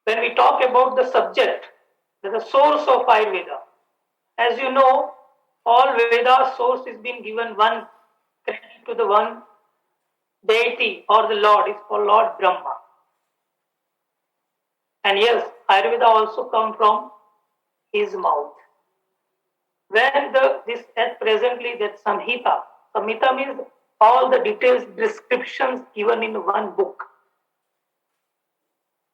when we talk about the subject, the source of Ayurveda. As you know, all Veda's source is being given one credit to the one deity or the Lord is called Lord Brahma. And yes, Ayurveda also come from his mouth. When this at presently that Samhita means all the details descriptions given in one book.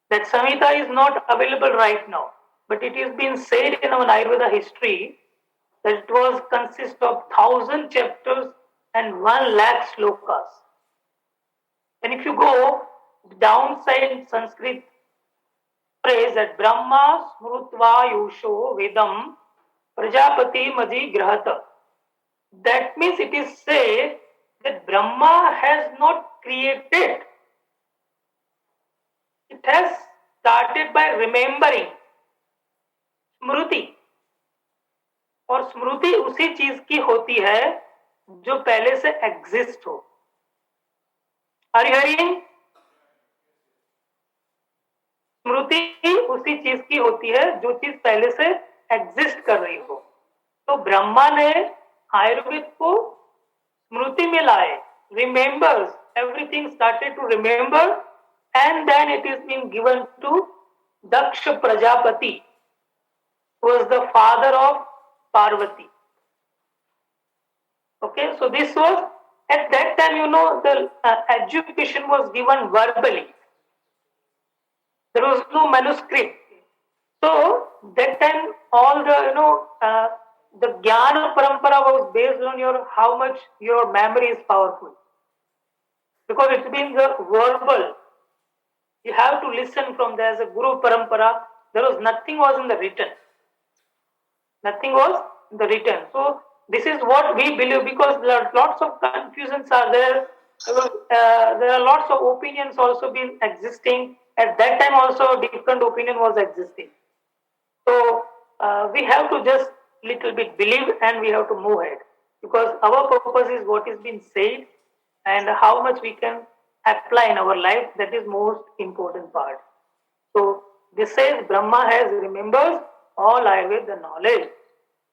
That Samhita is not available right now, but it is been said in our Ayurveda history that it was consist of 1,000 chapters and 1 lakh slokas. And if you go downside in Sanskrit phrase that Brahma Smrutva Yusho Vedam Prajapati Maji Grahata. That means it is said that Brahma has not created. It has started by remembering. स्मृति और स्मृति उसी चीज की होती है जो पहले से exist हो. Are you hearing? स्मृति उसी चीज की होती है जो चीज पहले से एग्जिस्ट कर रही हो. तो ब्रह्मा ने आयुर्वेद को स्मृति में लाए. Remembers everything, started to remember and then it is being given to Daksha Prajapati, who was the father of Parvati. Okay, so this was at that time, you know, the education was given verbally. There was no manuscript. So that time all the the Jnana Parampara was based on your how much your memory is powerful, because it's been the verbal. You have to listen from there as a Guru Parampara. There was nothing was in the written. Nothing was in the written. So this is what we believe, because there are lots of confusions are there. There are lots of opinions also been existing. At that time also different opinion was existing. So we have to just little bit believe and we have to move ahead, because our purpose is what is being said and how much we can apply in our life. That is most important part. So this says Brahma has remembers all Ayurveda knowledge.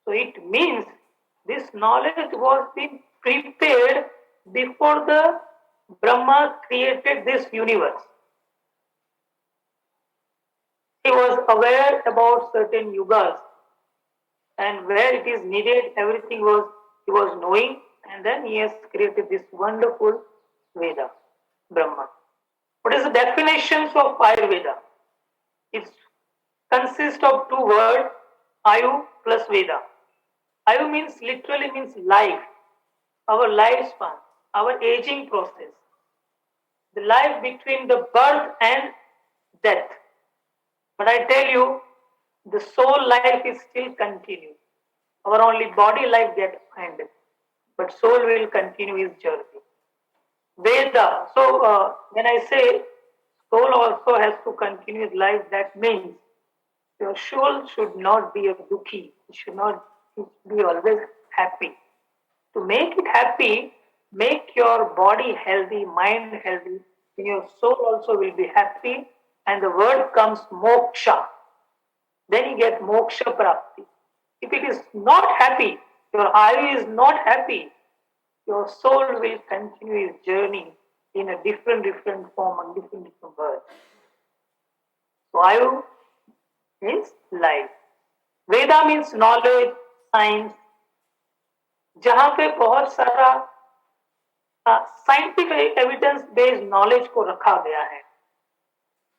So it means this knowledge was being prepared before the Brahma created this universe. He was aware about certain yugas, and where it is needed, everything was he was knowing, and then he has created this wonderful Veda. Brahma. What is the definitions of Ayurveda? It consists of 2 words, Ayu plus Veda. Ayu means literally means life, our lifespan, our aging process, the life between the birth and death. But I tell you, the soul life is still continued. Our only body life gets ended, but soul will continue his journey. Veda. So when I say soul also has to continue his life, that means your soul should not be a dukhi. It should not be always happy. To make it happy, make your body healthy, mind healthy, and your soul also will be happy. And the word comes moksha. Then you get moksha prapti. If it is not happy, your ayu is not happy, your soul will continue its journey in a different form and different words. So Ayu means life. Veda means knowledge, science. जहाँ पे बहुत सारा scientific evidence based knowledge को रखा गया है,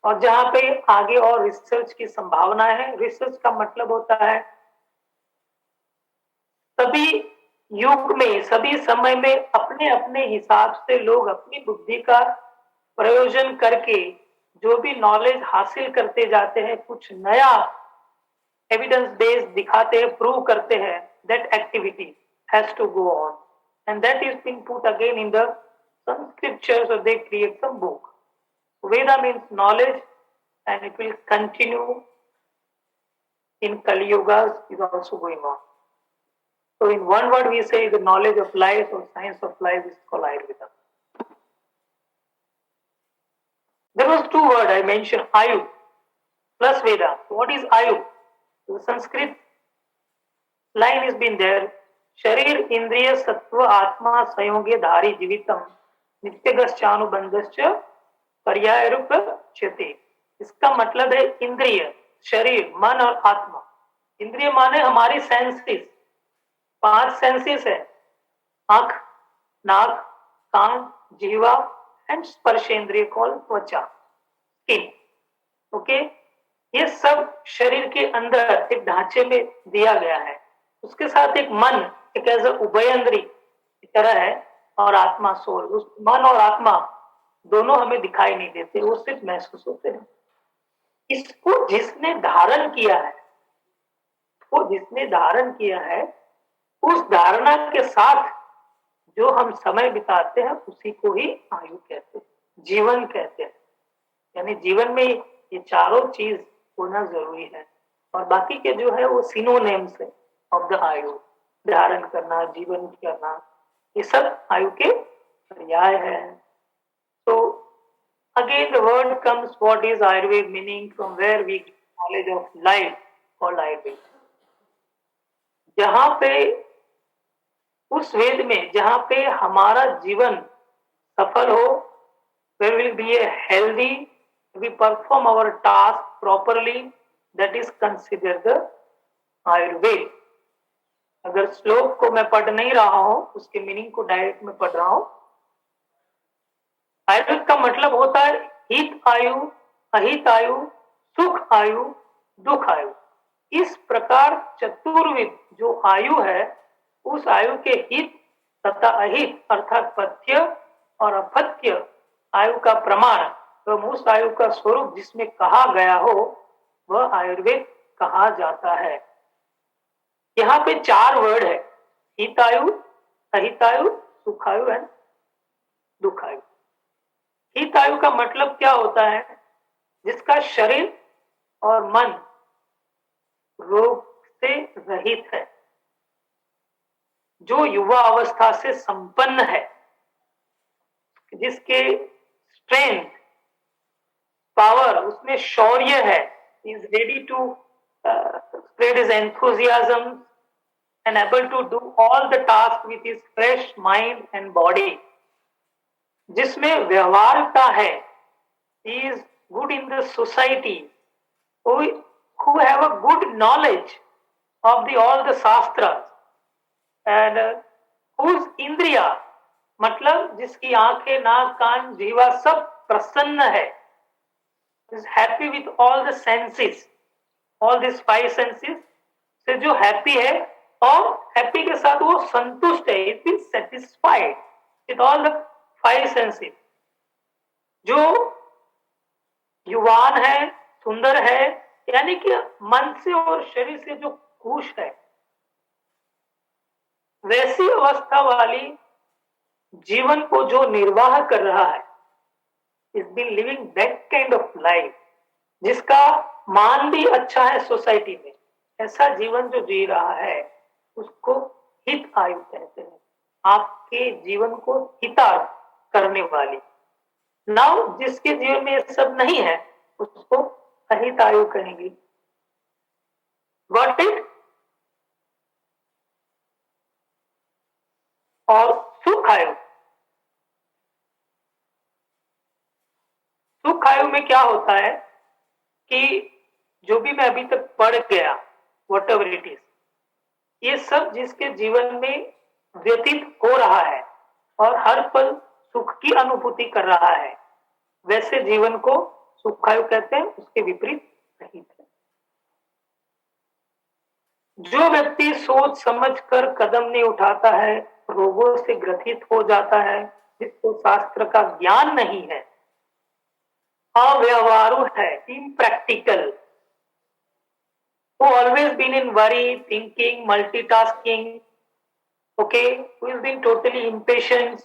और जहाँ पे आगे और रिसर्च की संभावना है. रिसर्च का मतलब होता है सभी युग में, सभी समय में अपने अपने हिसाब से लोग अपनी बुद्धि का प्रयोजन करके जो भी नॉलेज हासिल करते जाते हैं, कुछ नया एविडेंस बेस्ड दिखाते हैं, प्रूव करते हैं. That activity has to go on, and that is being put again in the some scriptures, or they create some book. Veda means knowledge, and it will continue in Kali Yugas is also going on. So in one word we say the knowledge of life or science of life is called Ayurveda. There was 2 words I mentioned, Ayu. plus Veda. What is Ayu? The Sanskrit line has been there. शरीर इंद्रिय सत्व आत्मा संयोगे धारी जीवितम नित्यगश्चानुबंधश्च पर्याय रूप क्षति। इसका मतलब है इंद्रिय, शरीर, मन और आत्मा। इंद्रिय माने हमारी सेंसेस, 5 सेंसेस है, आंख, नाक, कान, जीवा एंड स्पर्शेंद्रिय कॉल त्वचा, स्किन। ओके, ये सब शरीर के अंदर एक ढांचे में दिया गया है। उसके साथ एक मन, एक एज उभयंद्री की तरह है, और आत्मा, सोल। उस मन और आत्मा दोनों हमें दिखाई नहीं देते, वो सिर्फ महसूस होते हैं। इसको जिसने धारण किया है, वो जिसने धारण किया है, उस धारणा के साथ जो हम समय बिताते हैं उसी को ही आयु कहते हैं, जीवन कहते हैं। यानी जीवन में ये चारों चीज होना जरूरी है, और बाकी के जो है वो सिनोनिम्स है ऑफ द आयु। धारण करना, जीवन करना, ये सब आयु के पर्याय है। तो again the word comes, what is Ayurveda meaning, from where we get knowledge of life called Ayurveda. जहां पे उस वेद में जहां पे हमारा जीवन सफल हो, where will be a healthy, we perform our task properly, that is considered the Ayurveda। अगर श्लोक को मैं पढ़ नहीं रहा हूं, उसके मीनिंग को डायरेक्ट में पढ़ रहा हूं। आयुर्वेद का मतलब होता है हित आयु, अहित आयु, सुख आयु, दुख आयु। इस प्रकार चतुर्विध जो आयु है, उस आयु के हित तथा अहित अर्थात पथ्य और अपथ्य आयु का प्रमाण एवं उस आयु का स्वरूप जिसमें कहा गया हो, वह आयुर्वेद कहा जाता है। यहाँ पे 4 वर्ड है, हितायु, अहितायु, सुखायु एंड दुखायु। हितायु का मतलब क्या होता है? जिसका शरीर और मन रोग से रहित है, जो युवा अवस्था से संपन्न है, जिसके स्ट्रेंथ, पावर, उसमें शौर्य है, is ready to spread his enthusiasm and able to do all the tasks with his fresh mind and body, जिसमें व्यवहारता है, he is good in the society, who have a good knowledge of all the shastras, and whose इंद्रिया मतलब जिसकी आंखें, नाक, कान, जीवा सब प्रसन्न है, is happy with all the senses, all these 5 senses से जो हैप्पी है, और हैप्पी के साथ वो संतुष्ट है, it is satisfied with all the 5 senses। जो युवान है, सुंदर है, यानी कि मन से और शरीर से जो खुश है, वैसी अवस्था वाली जीवन को जो निर्वाह कर रहा है, is been living that kind of life, जिसका मान भी अच्छा है सोसाइटी में, ऐसा जीवन जो जी रहा है, उसको हित आयु कहते हैं। आपके जीवन को हितार्थ करने वाली। नाउ जिसके जीवन में ये सब नहीं है, उसको अहित आयु कहेंगे। Got it? और सुख आयु, सुख आयु में क्या होता है कि जो भी मैं अभी तक पढ़ गया, वट एवर इट इज, ये सब जिसके जीवन में व्यतीत हो रहा है और हर पल सुख की अनुभूति कर रहा है, वैसे जीवन को सुखायु कहते हैं। उसके विपरीत रहित है। जो व्यक्ति सोच समझ कर कदम नहीं उठाता है, रोगों से ग्रसित हो जाता है, जिसको शास्त्र का ज्ञान नहीं है, अव्यवहारु है, impractical, who always been in worry, thinking, multitasking, okay, who has been totally impatient,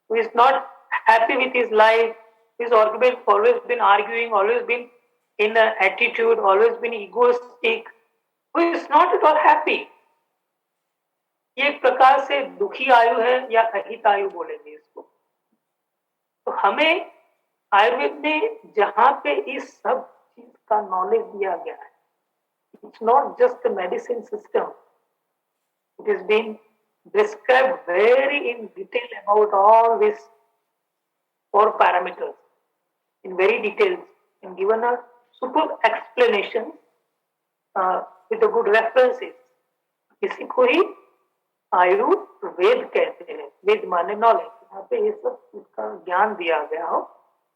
who is not happy with his life, who is always been arguing, always been in an attitude, always been egoistic, who is not at all happy, ये एक प्रकार से दुखी आयु है या अहित आयु बोलेंगे इसको। तो हमें आयुर्वेद में जहां पे इस सब चीज का नॉलेज दिया गया है. It's not just the medicine system. It is been described very in detail about all these four parameters in very details and given a superb explanation with the good references. इसी को ही आयुर्वेद कहते हैं. वेद माने knowledge. यहाँ पे ये सब इसका ज्ञान दिया गया हो,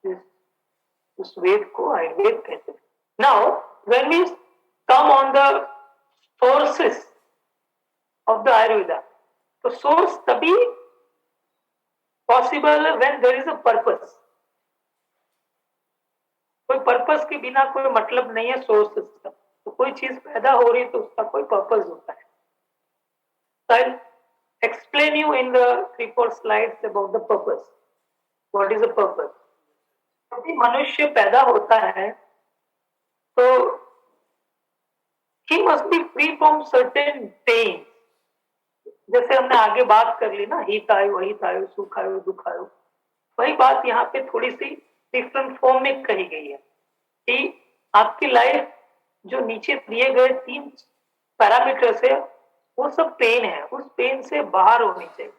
इस वेद को आयुर्वेद कहते हैं. Now when we come on the sources of the Ayurveda, तो सोर्स तभी possible when there is a purpose. कोई पर्पस के बिना कोई मतलब नहीं है सोर्सेस का. तो कोई चीज पैदा हो रही है तो उसका कोई पर्पस होता है. So I'll explain you in the 3-4 slides about the purpose. What is the purpose? जब मनुष्य पैदा होता है तो he must be free from certain pain. जैसे हमने आगे बात कर ली ना, हित आयु अहित आयु सुख आयु दुख आयु, वही बात यहाँ पे थोड़ी सी डिफरेंट फॉर्म में कही गई है कि आपकी लाइफ जो नीचे दिए गए 3 पैरामीटर्स है वो सब पेन है. उस पेन से बाहर होनी चाहिए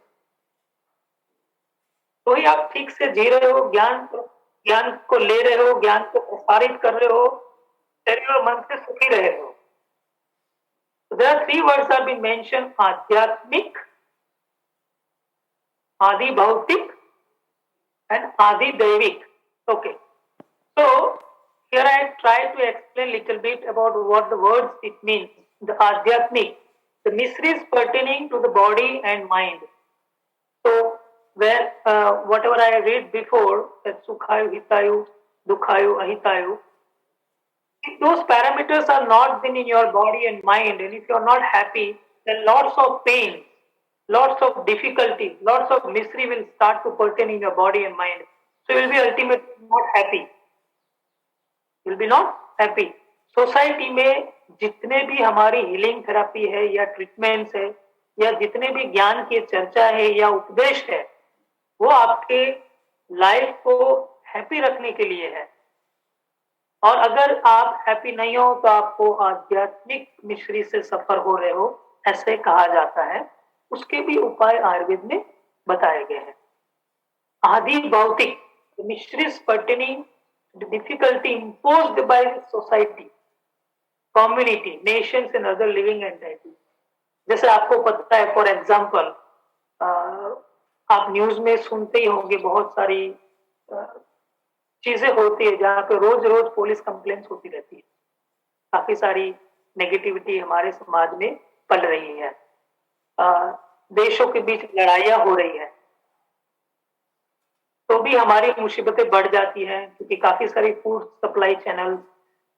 तो ही आप ठीक से जी रहे हो, ज्ञान को ले रहे हो, ज्ञान को प्रसारित कर रहे हो, शरीर और मन से सुखी रहे हो. So there are 3 words are being mentioned: आध्यात्मिक, आदि भौतिक and आदि दैविक. Okay, so here I try to explain little bit about what the words it means. The आध्यात्मिक, the mysteries pertaining to the body and mind. So where whatever I read before, that sukhayu, hitayu, dukhayu, ahitayu, if those parameters are not been in your body and mind, and if you are not happy, then lots of pain, lots of difficulty, lots of misery will start to pertain in your body and mind. So you will be ultimately not happy. You will be not happy. Society में जितने भी हमारी healing therapy है या treatments है या जितने भी ज्ञान की चर्चा है या उपदेश है, वो आपके लाइफ को हैप्पी रखने के लिए है. और अगर आप हैप्पी नहीं हो तो आपको आध्यात्मिक मिश्री से सफर हो रहे हो, ऐसे कहा जाता है. उसके भी उपाय आयुर्वेद में बताए गए हैं. आदि भौतिक, miseries pertaining the difficulty imposed by society, community, nations and other living entities. जैसे आपको पता है, फॉर एग्जांपल आप न्यूज में सुनते ही होंगे बहुत सारी चीजें होती है जहाँ पे रोज रोज पुलिस कंप्लेंट्स होती रहती है. काफी सारी नेगेटिविटी हमारे समाज में पल रही है. देशों के बीच लड़ाइयां हो रही है तो भी हमारी मुसीबतें बढ़ जाती हैं क्योंकि काफी सारी फूड सप्लाई चैनल,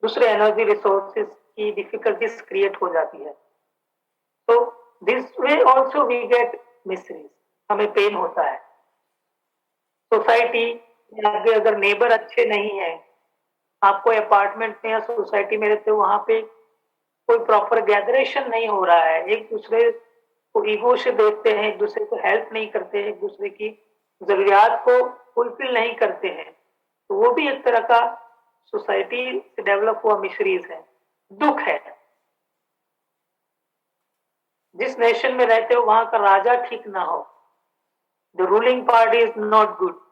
दूसरे एनर्जी रिसोर्सेज की डिफिकल्टीज क्रिएट हो जाती है. तो this way also we get miseries. हमें पेन होता है. सोसाइटी आगे अगर नेबर अच्छे नहीं है, आपको अपार्टमेंट में या सोसाइटी में रहते हो, वहां पे कोई प्रॉपर गैदरेशन नहीं हो रहा है, एक दूसरे को ईगो से देखते हैं, एक दूसरे को हेल्प नहीं करते हैं, एक दूसरे की जरूरियात को फुलफिल नहीं करते हैं, तो वो भी एक तरह का सोसाइटी से डेवलप हुआ मिसरीज है, दुख है. जिस नेशन में रहते हो वहां का राजा ठीक ना हो, the ruling party is not good,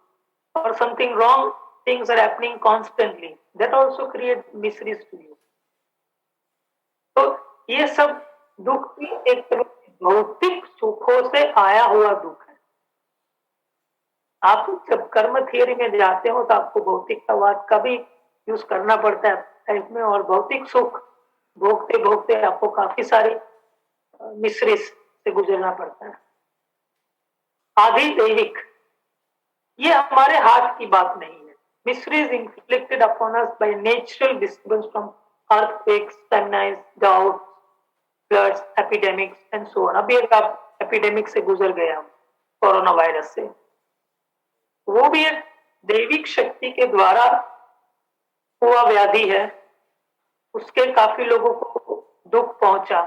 or something wrong things are happening constantly, that also create miseries to you. तो ये सब दुख भी एक तरह भौतिक सुखों से आया हुआ दुख है. आप जब कर्म थियरी में जाते हो तो आपको भौतिकतावाद का भी यूज करना पड़ता है लाइफ में, और भौतिक सुख भोगते भोगते आपको काफी सारी मिसरीज से गुजरना पड़ता है. आदि दैविक, ये हमारे हाथ की बात नहीं है. Miseries inflicted upon us by natural disturbance from earthquakes, famines, drought, floods, epidemics and so on. अभी एक आप एपिडेमिक से गुजर गए हम, कोरोना वायरस से. वो भी एक दैविक शक्ति के द्वारा हुआ व्याधि है. उसके काफी लोगों को दुख पहुंचा,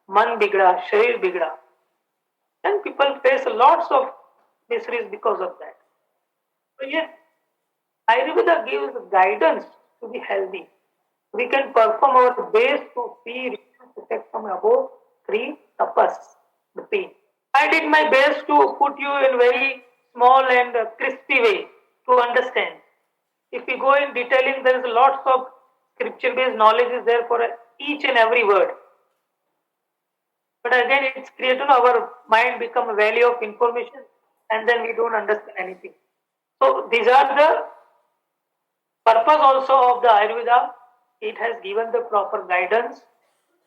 मन बिगड़ा, शरीर बिगड़ा, and people face lots of miseries because of that. So yes, Ayurveda gives guidance to be healthy. We can perform our best to free protect from above three tapas, the pain. I did my best to put you in very small and crispy way to understand. If we go in detailing, there is lots of scripture-based knowledge is there for each and every word. But again, it's created our mind become a valley of information, and then we don't understand anything. So these are the purpose also of the Ayurveda. It has given the proper guidance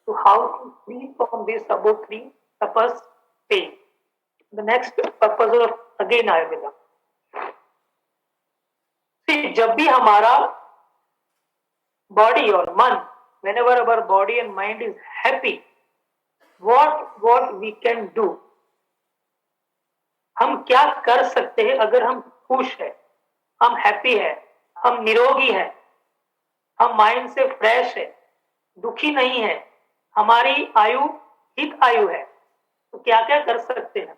to how to free from this above three tapas pain. The next purpose of again Ayurveda. See, जब भी हमारा body और मन, whenever our body and mind is happy, what we can do? हम क्या कर सकते हैं अगर हम खुश है, हम हैप्पी है, हम निरोगी है, हम माइंड से फ्रेश है, दुखी नहीं है, हमारी आयु हित आयु है, तो क्या क्या कर सकते हैं?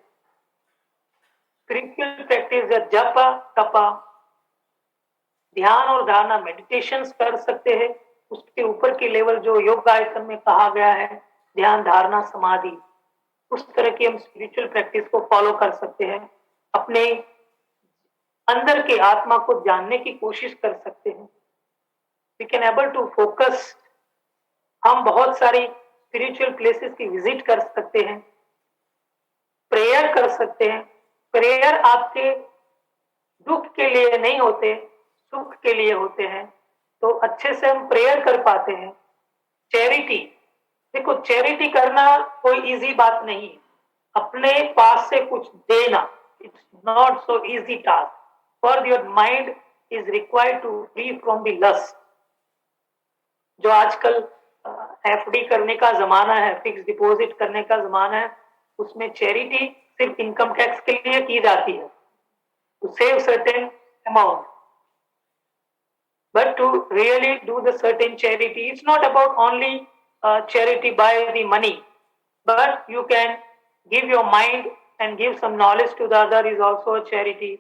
स्पिरिचुअल प्रैक्टिस या जप तपा, ध्यान और धारणा मेडिटेशन कर सकते हैं. उसके ऊपर की लेवल जो योग आयतन में कहा गया है, ध्यान धारणा समाधि, उस तरह की हम स्पिरिचुअल प्रैक्टिस को फॉलो कर सकते हैं. अपने अंदर के आत्मा को जानने की कोशिश कर सकते हैं. We can able to focus. हम बहुत सारी स्पिरिचुअल प्लेसेस की विजिट कर सकते हैं, प्रेयर कर सकते हैं. प्रेयर आपके दुख के लिए नहीं होते, सुख के लिए होते हैं, तो अच्छे से हम प्रेयर कर पाते हैं. चैरिटी, देखो चैरिटी करना कोई इजी बात नहीं है. अपने पास से कुछ देना, it's not so easy task. For your mind is required to free from the lust. जो आजकल एफडी करने का जमाना है, फिक्स डिपॉजिट करने का जमाना है, उसमें चैरिटी सिर्फ इनकम टैक्स के लिए की जाती है, to save certain amount. But to really do the certain charity, it's not about only charity by the money, but you can give your mind and give some knowledge to the other is also a charity.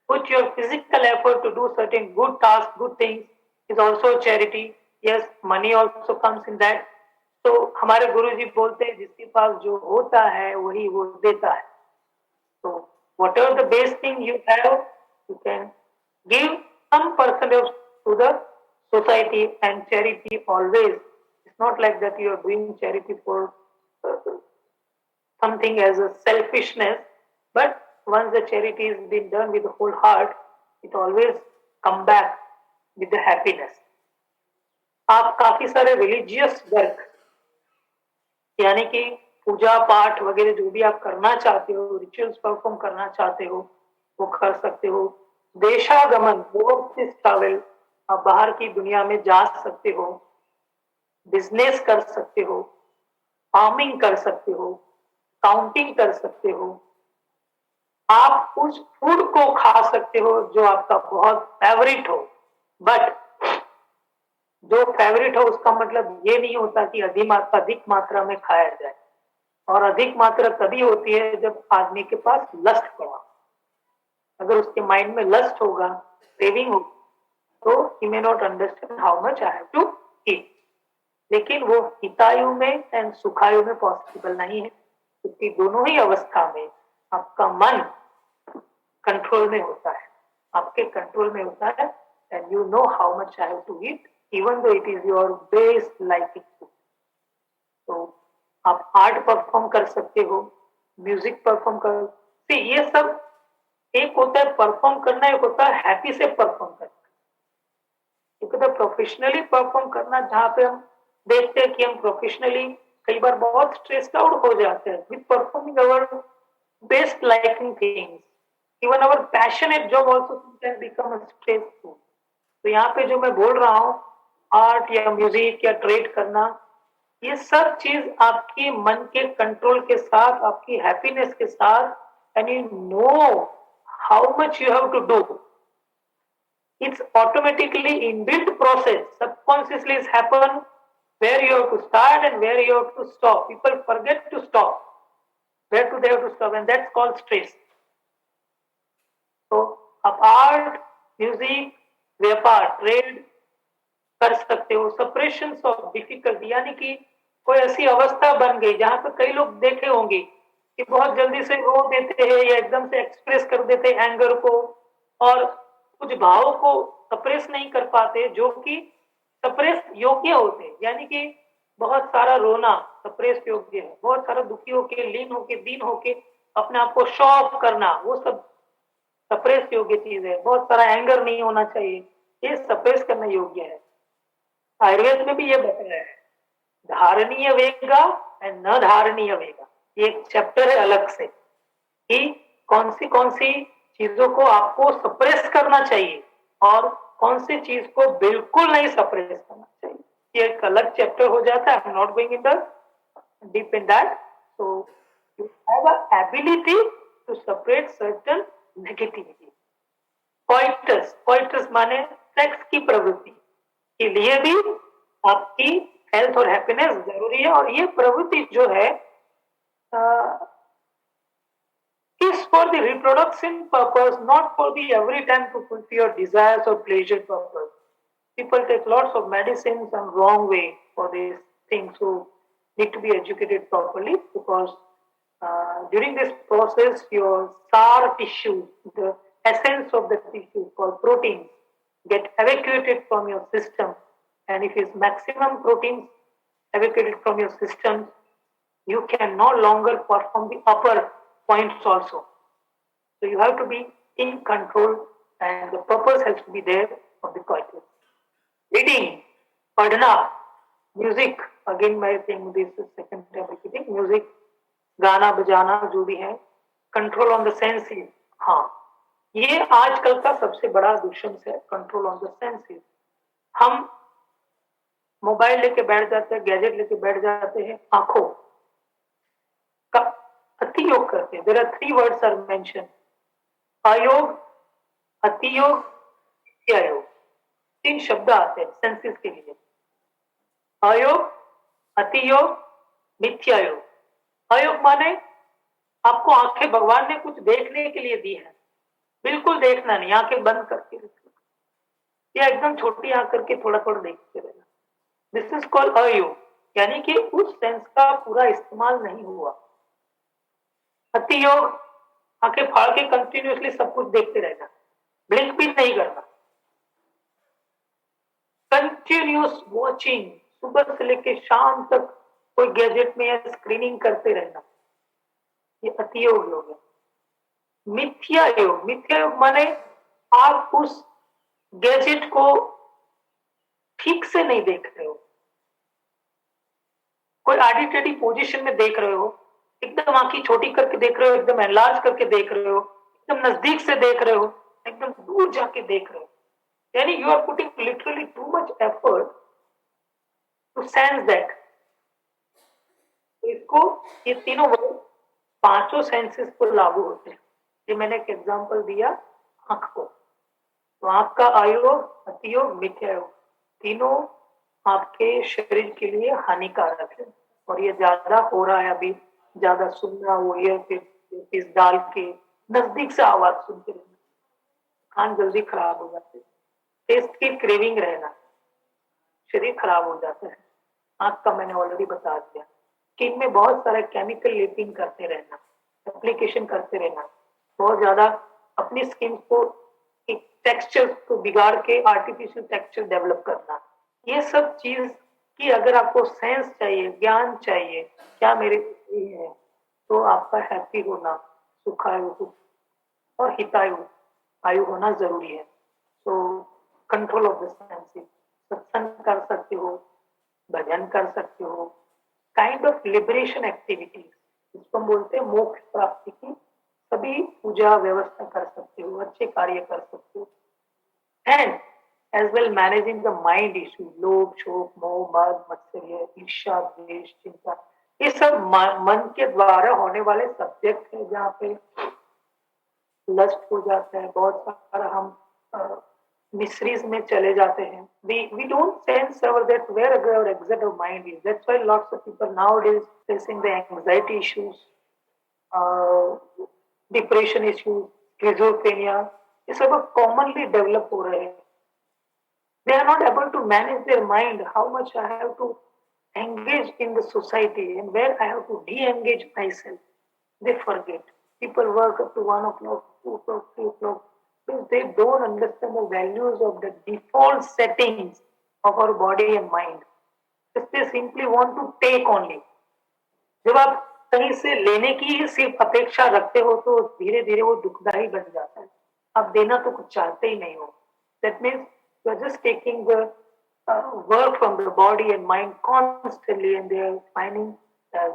Put your physical effort to do certain good tasks, good things is also a charity. Yes, money also comes in that. तो हमारे गुरुजी बोलते हैं जिसके पास जो होता है वही वो देता है. So whatever the best thing you have, you can give some percentage to the society, and charity always, it's not like that you are doing charity for something as a selfishness, but once the charity is been done with the whole heart, it always come back with the happiness. आप काफी सारे religious work यानी कि पूजा पाठ वगैरह जो भी आप करना चाहते हो, रिचुअल्स परफॉर्म करना चाहते हो, वो कर सकते हो. देशागमन, ओवरसीज ट्रैवल, आप बाहर की दुनिया में जा सकते हो, बिजनेस कर सकते हो, फार्मिंग कर सकते हो, काउंटिंग कर सकते हो. आप उस फूड को खा सकते हो जो आपका बहुत फेवरेट हो. बट जो फेवरेट हो उसका मतलब ये नहीं होता कि अधिक मात्रा में खाया जाए. और अधिक मात्रा तभी होती है जब आदमी के पास लस्ट पड़ा. अगर उसके माइंड में लस्ट होगा, क्रेविंग होगा, तो he may not understand how much I have to eat. लेकिन वो हितायु में एंड सुखायु में पॉसिबल नहीं है, क्योंकि दोनों ही अवस्था में आपका मन कंट्रोल में होता है, आपके कंट्रोल में होता है, and you know how much I have to eat even though it is your best liking food. तो आप आर्ट परफॉर्म कर सकते हो, म्यूजिक परफॉर्म कर. ये सब एक होता है परफॉर्म करना, एक होता है हैप्पी से परफॉर्म करना. क्योंकि प्रोफेशनली परफॉर्म करना, जहाँ पे हम देखते हैं कि हम प्रोफेशनली कई बार बहुत स्ट्रेस्ड आउट हो जाते हैं with performing our best liking things. Even our passionate job also can become stressful. तो यहाँ पे जो मैं बोल रहा हूँ, आर्ट या म्यूजिक या ट्रेड करना, ये सब चीज आपकी मन के कंट्रोल के साथ, आपकी हैप्पीनेस के साथ, and you know how much you have to do. It's automatically inbuilt process. Subconsciously it's happen where you have to start and where you have to stop. People forget to stop. Where do they have to stop? And that's called stress. So, art, music, व्यापार, trade, कर सकते हो। Suppression of difficulty, यानी कि कोई ऐसी अवस्था बन गई जहां पर कई लोग देखे होंगे कि बहुत जल्दी से रो देते हैं या एकदम से एक्सप्रेस कर देते हैं एंगर को, और कुछ भावों को सप्रेस नहीं कर पाते जो कि सप्रेस योग्य होते हैं। यानी कि बहुत सारा रोना सप्रेस योग्य है, बहुत सारा दुखी होके, लीन होके, दीन होके अपने आप को शो ऑफ करना, वो सब सप्रेस योग्य चीज है। बहुत सारा एंगर नहीं होना चाहिए, ये सप्रेस करना योग्य है। आयुर्वेद में भी ये बताया है, धारणीय वेगा एंड न धारणीय वेगा, ये एक चैप्टर है अलग से कि कौन सी चीजों को आपको सप्रेस करना चाहिए और कौन सी चीज को बिल्कुल नहीं सप्रेस करना चाहिए। ये एक अलग चैप्टर हो जाता है। I am not going in the deep in that. So you have a ability to separate certain negativity. Coitus, coitus माने सेक्स की प्रवृत्ति के लिए भी आपकी हेल्थ और हैप्पीनेस जरूरी है, और ये प्रवृत्ति जो है is for the reproduction purpose, not for the every time to fulfill your desires or pleasure purpose. People take lots of medicines and wrong way for these things, so need to be educated properly, because during this process your SAR tissue, the essence of the tissue called protein, get evacuated from your system, and if it's maximum proteins evacuated from your system, you can no longer perform the upper points also. So you have to be in control, and the purpose has to be there of the coitus. Reading, padhna, music, again my thing, this is second time repeating, music, गाना बजाना जो भी है, control on the senses. हाँ, ये आजकल का सबसे बड़ा दुश्मन है, कंट्रोल ऑन द सेंसेस। हम मोबाइल लेके बैठ जाते हैं, गैजेट लेके बैठ जाते हैं, आंखों का अति योग करते हैं। There are 3 words are mention, अयोग, अतियोग, नित्यायोग, 3 शब्द आते हैं सेंसेस के लिए, अयोग, अतियोग, नित्यायोग। अयोग माने आपको आंखें भगवान ने कुछ देखने के लिए दी है, बिल्कुल देखना नहीं, आंखें बंद करके रखना, या एकदम छोटी आंख करके थोड़ा थोड़ा देखते रहना। दिस इज कॉल्ड अयोग, यानी कि उस सेंस का पूरा इस्तेमाल नहीं हुआ। अतियोग, आंखें फाड़ के कंटिन्यूअसली सब कुछ देखते रहना, ब्लिंक भी नहीं करना, कंटिन्यूअस वॉचिंग, सुबह से लेकर शाम तक कोई गैजेट में स्क्रीनिंग करते रहना, ये अतियोग योग है। मिथ्या योग, मिथ्या योग माने आप उस गैजेट को ठीक से नहीं देख रहे हो, कोई आड़ी टेढ़ी पोजीशन में देख रहे हो, एकदम आंखें छोटी करके देख रहे हो, एकदम एनलार्ज करके देख रहे हो, एकदम नजदीक से देख रहे हो, एकदम दूर जाके देख रहे हो, यानी you are putting literally too much effort to sense that. इसको, ये तीनों वर्ड पांचों सेंसेस को लागू होते हैं। ये मैंने एक एग्जांपल दिया आंख को, तो आंख का अयोग, अतियोग, मिथ्यायोग, तीनों आपके शरीर के लिए हानिकारक है, और ये ज्यादा हो रहा है अभी। ज्यादा सुनना, वो ईयरपीस डाल के नजदीक से आवाज सुनते रहना, कान जल्दी खराब हो जाते हैं, टेस्ट की क्रेविंग रहना, शरीर खराब हो जाता है। आंख का मैंने ऑलरेडी बता दिया। स्किन में बहुत सारा केमिकल लेपिंग करते रहना, एप्लीकेशन करते रहना, बहुत ज्यादा अपनी स्किन को एक टेक्सचर को बिगाड़ के आर्टिफिशियल टेक्सचर डेवलप करना, ये सब चीज की अगर आपको सेंस चाहिए, ज्ञान चाहिए, क्या मेरे है, तो आपका हैप्पी होना, सुखायु और हितायु आयु होना जरूरी है। तो कंट्रोल ऑफ द सेंसेस, सत्संग कर सकते हो, भजन कर सकते हो, काइंड ऑफ लिबरेशन एक्टिविटीज, इसको हम बोलते हैं मोक्ष प्राप्ति की, सभी पूजा व्यवस्था कर सकते हो, अच्छे कार्य कर सकते हो, and as well managing the mind issue, लोभ, शोक, मोह, मद, मत्सर्य, ईर्ष्या, द्वेष, चिंता, ये सब मन के द्वारा होने वाले सब्जेक्ट है जहाँ पे लस्ट हो जाता है। बहुत सारा हम मिस्ट्रीज में चले जाते हैं। We don't sense that where our exit of mind is. That's why lots of people nowadays facing the anxiety issues, depression issues, schizophrenia, ये सब कॉमनली डेवलप हो रहे हैं। They are not able to manage their mind, how much I have to engage in the society and where I have to de-engage myself. They forget. People work up to 1 o'clock, 2 o'clock, 3 o'clock because they don't understand the values of the default settings of our body and mind. Just they simply want to take only. जब आप कहीं से लेने की ही सिर्फ अपेक्षा रखते हो तो धीरे धीरे वो दुखदाई बन जाता है. आप देना तो कुछ चाहते ही नहीं हो. That means you are just taking the work from the body and mind constantly, and they are finding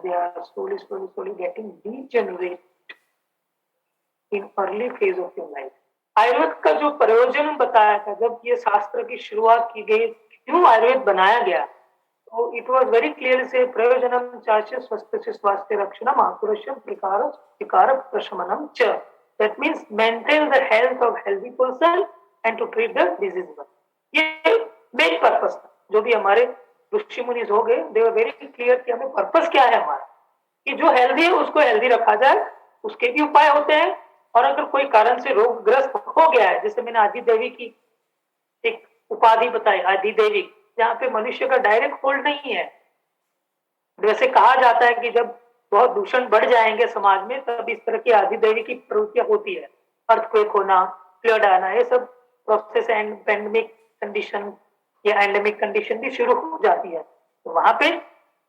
they are slowly getting degenerate in early phase of your life. Ayurveda का जो प्रयोजन बताया था जब ये शास्त्र की शुरुआत की गई, क्यों आयुर्वेद बनाया गया, तो इट वाज वेरी क्लियर से प्रयोजनम चास्य स्वस्थ स्वास्थ्य रक्षणम आकुरशम विकार प्रशमनम च. That means maintain the health of healthy person and to treat the disease. ये मेन पर्पस था. जो भी हमारे ऋषि मुनि हो गए, दे वर वेरी क्लियर कि हमें पर्पस क्या है हमारा, कि जो हेल्दी है उसको हेल्दी रखा जाए. उसके भी उपाय होते हैं, और अगर कोई कारण से रोगग्रस्त हो गया है, जैसे मैंने आदि देवी की एक उपाधि बताई, आदि देवी, जहाँ पे मनुष्य का डायरेक्ट होल्ड नहीं है. वैसे कहा जाता है कि जब बहुत दूषण बढ़ जाएंगे समाज में तब इस तरह की आदि देवी की प्रवृत्तियां होती है. अर्थक्वेक होना, फ्लड आना, ये सब प्रोसेस एंड पेंडेमिक कंडीशन या एंडेमिक कंडीशन भी शुरू हो जाती है. तो वहां पे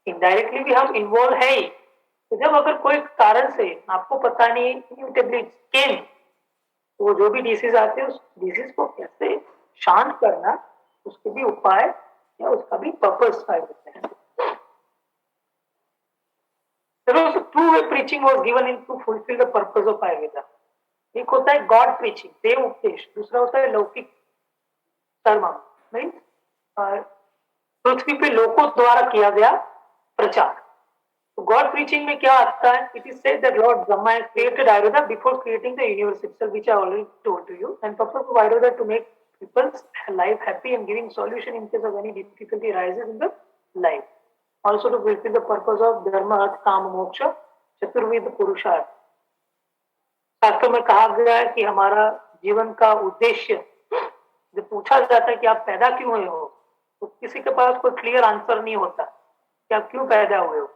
इनडायरेक्टली भी हम इन्वॉल्व है ही. तो जब अगर कोई कारण से आपको पता नहीं इन्यूटेबली केम, तो जो भी डिसीज आते हैं उस डिसीज को कैसे शांत करना, उसके भी उपाय या उसका भी पर्पस फाइंड करते हैं. Two way preaching was given in to fulfil the purpose of Ayurveda. एक होता है गॉड प्रीचिंग, देव उपदेश. दूसरा होता है लौकिक कर्म, मीन्स पृथ्वी पे लोगों द्वारा किया गया प्रचार. God preaching में क्या आता है? It is said that Lord Brahma has created Ayurveda before creating the universe itself, which I already told to you. And purpose of Ayurveda to make people's life happy and giving solution in case of any difficulty arises in the life. Also to fulfill the purpose of Dharma, Arth, Kama, Moksha, चतुर्विध पुरुषार्थ. शास्त्रों में कहा गया है कि हमारा जीवन का उद्देश्य, जब पूछा जाता है कि आप पैदा क्यों हुए हो, तो किसी के पास कोई क्लियर आंसर नहीं होता कि आप क्यों पैदा हुए हो.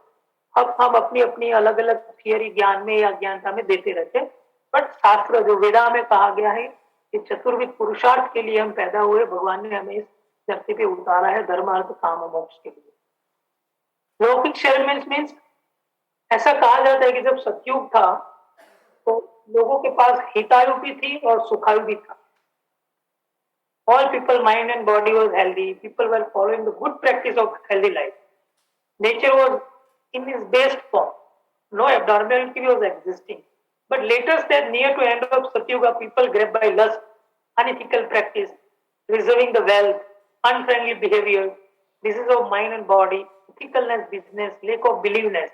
अब हम अपनी अपनी अलग अलग थियरी ज्ञान में या ज्ञानता में देते रहते हैं. बट शास्त्र जो वेदा में कहा गया है कि चतुर्विध पुरुषार्थ के लिए हम पैदा हुए, भगवान ने हमें इस धरती पे उतारा है धर्म अर्थ काम मोक्ष के लिए. लौकिक शरण मीन्स ऐसा कहा जाता है कि जब सतयुग था तो लोगों के पास हितायु भी थी और सुखायु भी था. All people mind and body was healthy. People were following the good practice of healthy life. Nature was in its best form. No abnormality was existing. But later stage near to end of Satyuga, people grabbed by lust, unethical practice, reserving the wealth, unfriendly behavior, disease of mind and body, ethicalness, business, lack of believeness.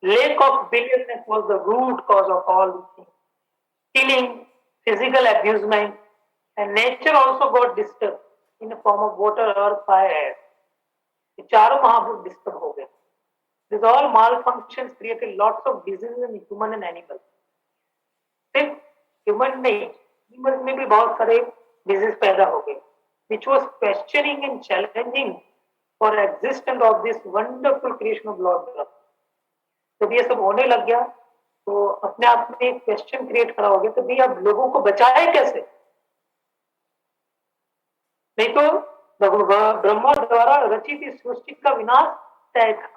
Lack of believeness was the root cause of all these things. Killing, physical abusement, and nature also got disturbed in the form of water, earth, fire, air. ये चारों महाभूत disturb हो गए. These all malfunctions created lots of diseases in human and animal. सिर्फ human नहीं, animals में भी बहुत सारे डिजीज पैदा हो गए, which was questioning and challenging for existence of this wonderful creation of Lord Brahma. जब ये सब होने लग गया तो अपने आप में एक क्वेश्चन क्रिएट करा हो गया, तो भी अब लोगों को बचाए कैसे? नहीं तो ब्रह्मा द्वारा रचित इस सृष्टि का विनाश तय था.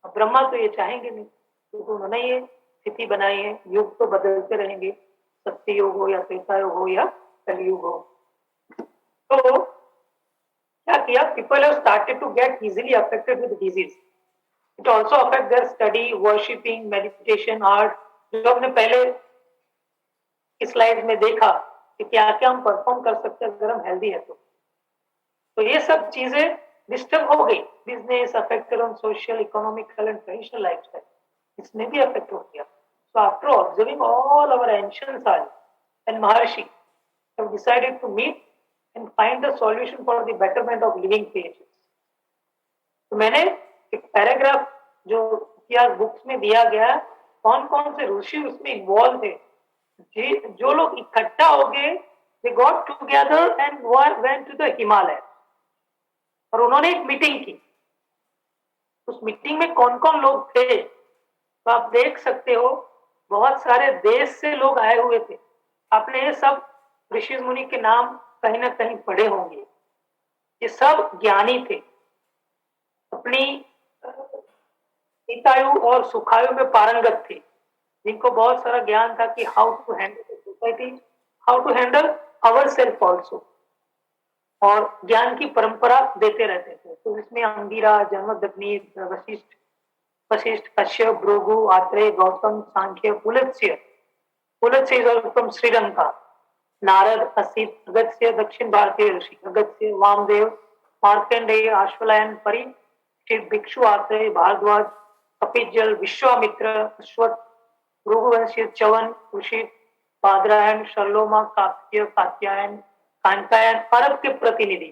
अब ब्रह्मा तो ये चाहेंगे नहीं, तो उन्होंने ये स्थिति बनाई है. युग तो बदलते रहेंगे, सत्य युग हो या त्रेता युग हो या कलयुग हो. तो क्या किया? People have started to get easily affected with disease. It also affect their study, worshipping, meditation, art. जो हमने पहले इस स्लाइड में देखा कि क्या क्या हम परफॉर्म कर सकते हैं अगर हम हेल्दी है तो ये सब चीजें डिस्टर्ब हो गई. Business affected on social, economical and traditional lifestyle, इसमें भी अफेक्ट हो गया. So after observing all our ancient science and महर्षि have decided to meet and find the solution for the betterment of living creatures. तो मैंने एक paragraph जो इतिहास बुक्स में दिया गया, कौन कौन से ऋषि उसमें इन्वॉल्व थे, जो लोग इकट्ठा हो गए, they got together and went to the Himalaya. और उन्होंने एक मीटिंग की। उस मीटिंग में कौन कौन लोग थे तो आप देख सकते हो, बहुत सारे देश से लोग आए हुए थे। आपने ये सब ऋषि मुनि के नाम कहीं ना कहीं पढ़े होंगे। ये सब ज्ञानी थे, अपनी हितायु और सुखायु में पारंगत थे, जिनको बहुत सारा ज्ञान था कि how to handle society, how to handle our self also, और ज्ञान की परंपरा देते रहते थे। तो इसमें Angira, Jamadagni, Vashishtha, Kashyap, Bhrigu, Atreya, Gautam, Sankhya, Pulastya, Pulastya is also from Sri Lanka, Narada, Asita, Agastya दक्षिण भारतीय ऋषि, अगस्त्य, वामदेव, मार्कंडेय, आश्वलायन, परीक्षित, भिक्षु, आत्रेय, भारद्वाज, कपिजल, विश्वामित्र, अश्वत्थ, भृगुवंशी, च्यवन ऋषि, बादरायण, शर्लोमा, कात्य, कात्यायन, कांतायन, अरब के प्रतिनिधि,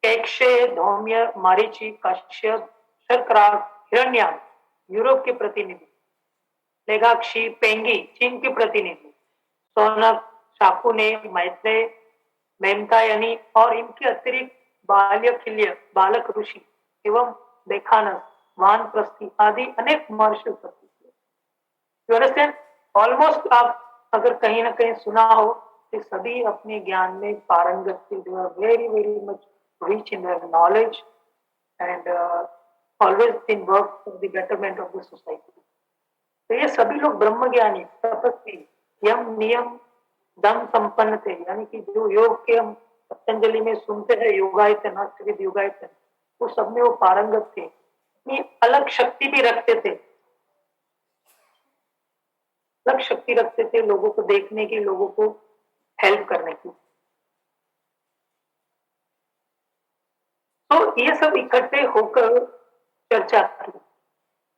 कैक्षय, धौम्य, मारीची, काश्यप, शर्कराग, हिरण्याक्ष, यूरोप के प्रतिनिधि, लेगाक्षी, पेंगी, चीन के प्रतिनिधि, सोनक, शाकुने, मैत्रेय, मेमतायनी, और इनके अतिरिक्त बाल्यखिल्य, बालक ऋषि एवं देखानस, वानप्रस्थी आदि अनेक महर्षि उपस्थित थे। You understand? ऑलमोस्ट आप अगर कहीं ना कहीं सुना हो कि सभी अपने ज्ञान में पारंगत थे। They are very very much rich in their knowledge and always in work for the betterment of the society. तो ये सभी लोग ब्रह्मज्ञानी, तपस्वी, यम नियम दम संपन्न थे। यानी कि जो योग के हम पतंजलि में सुनते हैं, योगायतन, अष्टविध योगायतन, वो सब में वो पारंगत थे। अपनी अलग शक्ति भी रखते थे, अलग शक्ति रखते थे लोगों को देखने की, लोगों को हेल्प करने की। तो ये सब इकट्ठे होकर चर्चा की,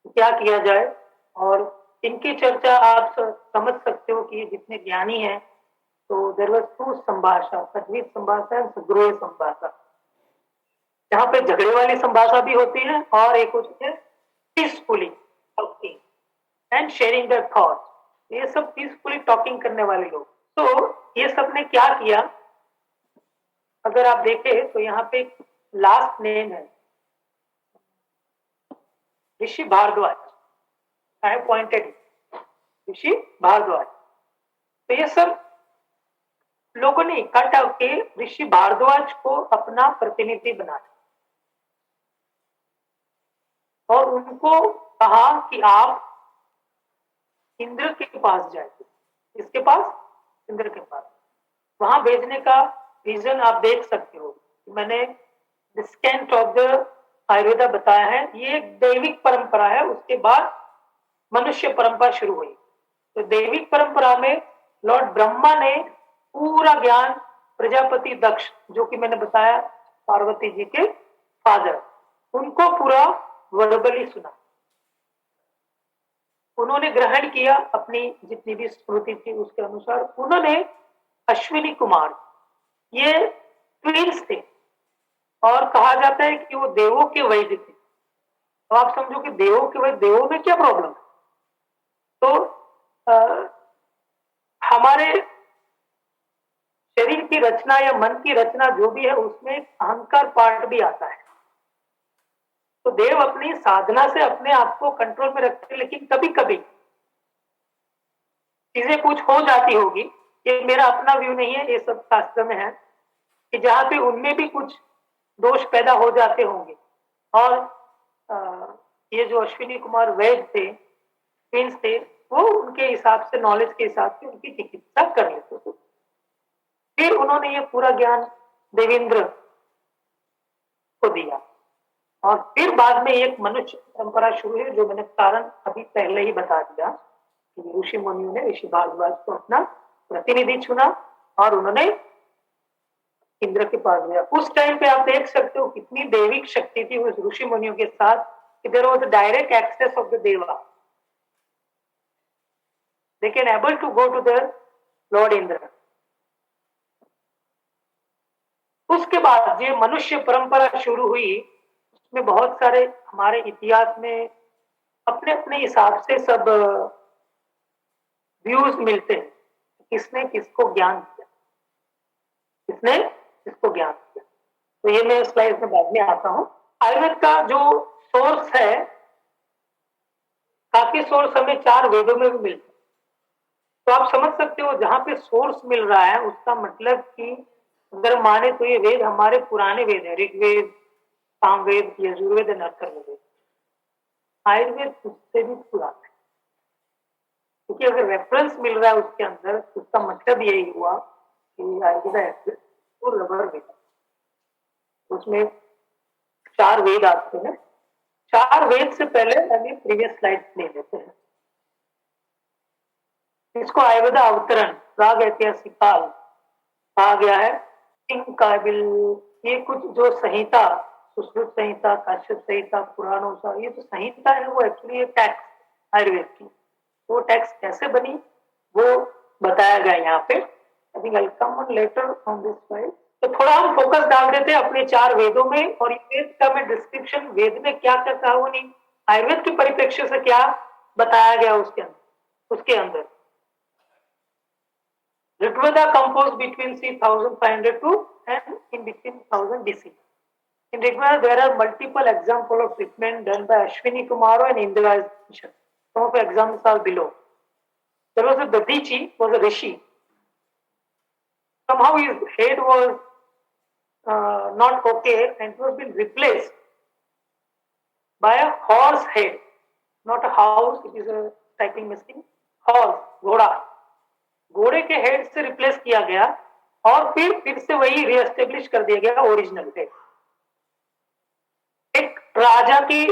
क्या किया जाए। और इनकी चर्चा आप समझ सकते हो कि ये जितने ज्ञानी हैं, तो देयर वाज टू संभाषा, सद्वित संभाषा एंड सद्गृह संभाषा, जहाँ पे झगड़े वाली संभाषा भी होती है और एक होती है peacefully talking and sharing their thoughts. ये सब पीसफुली टॉकिंग करने वाले लोग। तो ये सब ने क्या किया, अगर आप देखें तो यहाँ पे लास्ट नेम है ऋषि भारद्वाज, आई हैव पॉइंटेड ऋषि भारद्वाज। तो ये सब लोगों ने इकट्ठा होकर ऋषि भारद्वाज को अपना प्रतिनिधि बनाया और उनको कहा कि आप इंद्र के पास जाइए। इसके पास? इंद्र के पास। वहां भेजने का रीजन आप देख सकते हो, मैंने डिस्केंट ऑफ द आयुर्वेदा बताया है। ये एक दैविक परंपरा है, उसके बाद मनुष्य परंपरा शुरू हुई। तो दैविक परंपरा में लॉर्ड ब्रह्मा ने पूरा ज्ञान प्रजापति दक्ष, जो कि मैंने बताया पार्वती जी के फादर, उनको पूरा वर्बली सुना। उन्होंने ग्रहण किया, अपनी जितनी भी स्मृति थी उसके अनुसार। उन्होंने अश्विनी कुमार, ये ट्विंस थे और कहा जाता है कि वो देवों के वैद्य थे। तो आप समझो कि देवों के वैद्य, देवों में क्या प्रॉब्लम है? तो हमारे शरीर की रचना या मन की रचना जो भी है, उसमें अहंकार पार्ट भी आता है। तो देव अपनी साधना से अपने आप को कंट्रोल में रखते हैं, लेकिन कभी कभी चीजें कुछ हो जाती होगी। ये मेरा अपना व्यू नहीं है, ये सब शास्त्र में है कि जहां पे उनमें भी कुछ दोष पैदा हो जाते होंगे। और ये जो अश्विनी कुमार वैद्य थे, ट्विंस थे, वो उनके हिसाब से, नॉलेज के हिसाब से उनकी चिकित्सा कर लेते थे। फिर उन्होंने ये पूरा ज्ञान देवेंद्र को दिया और फिर बाद में एक मनुष्य परंपरा शुरू है, जो मैंने कारण अभी पहले ही बता दिया कि ऋषि मुनियों ने ऋषि भारद्वाज को अपना प्रतिनिधि चुना और उन्होंने इंद्र के पास गया। उस टाइम पे आप देख सकते हो कितनी दैविक शक्ति थी उस ऋषि मुनियों के साथ, कि there was a direct access of the deva, they can able to go to the lord Indra. उसके बाद जो मनुष्य परंपरा शुरू हुई, उसमें बहुत सारे हमारे इतिहास में अपने अपने हिसाब से सब व्यूज मिलते हैं, किसने किसको ज्ञान दिया, किसने किसको ज्ञान दिया। तो ये मैं स्लाइड में बाद में आता हूँ। आयुर्वेद का जो सोर्स है, काफी सोर्स हमें 4 वेदों में भी मिलते हैं। तो आप समझ सकते हो जहां पे सोर्स मिल रहा है उसका मतलब कि अगर माने तो ये वेद हमारे पुराने वेद है, ऋग्वेद, सामवेद, यजुर्वेद और अथर्ववेद। आयुर्वेद उससे भी पुराना है, क्योंकि अगर रेफरेंस मिल रहा है उसके अंदर, उसका मतलब यही हुआ कि आयुर्वेद और रबर वेद, उसमें 4 वेद आते हैं। 4 वेद से पहले अभी प्रीवियस स्लाइड ले लेते हैं। इसको आयुर्वेद अवतरण प्राग ऐतिहासिक काल कहा गया है। सिंह काबिल, ये कुछ जो संहिता, सुश्रुत संहिता, काश्यप संहिता, पुराणों, ये जो संहिता है वो एक्चुअली एक टेक्स्ट आयुर्वेद की। वो टेक्स्ट कैसे बनी वो बताया गया यहाँ पे। I think I come on later on this slide. तो थोड़ा हम फोकस डाल देते हैं अपने 4 वेदों में, और वेद का मैं डिस्क्रिप्शन, वेद में क्या क्या कहा वो नहीं, आयुर्वेद के परिप्रेक्ष्य से क्या बताया गया उसके अंदर। Rigveda composed between c 1500 to and in between 1000 BC. In Rigveda, there are multiple examples of treatment done by Ashwini Kumaro and Indra. Some of the examples are below. There was a Dadichi, was a rishi. Somehow his head was not okay and it was been replaced by a horse head, not a house. It is a typing machine. Horse, घोड़ा, घोड़े के head से replace किया गया और फिर से वही रीएस्टेब्लिश कर दिया गया ओरिजिनल हेड। एक राजा की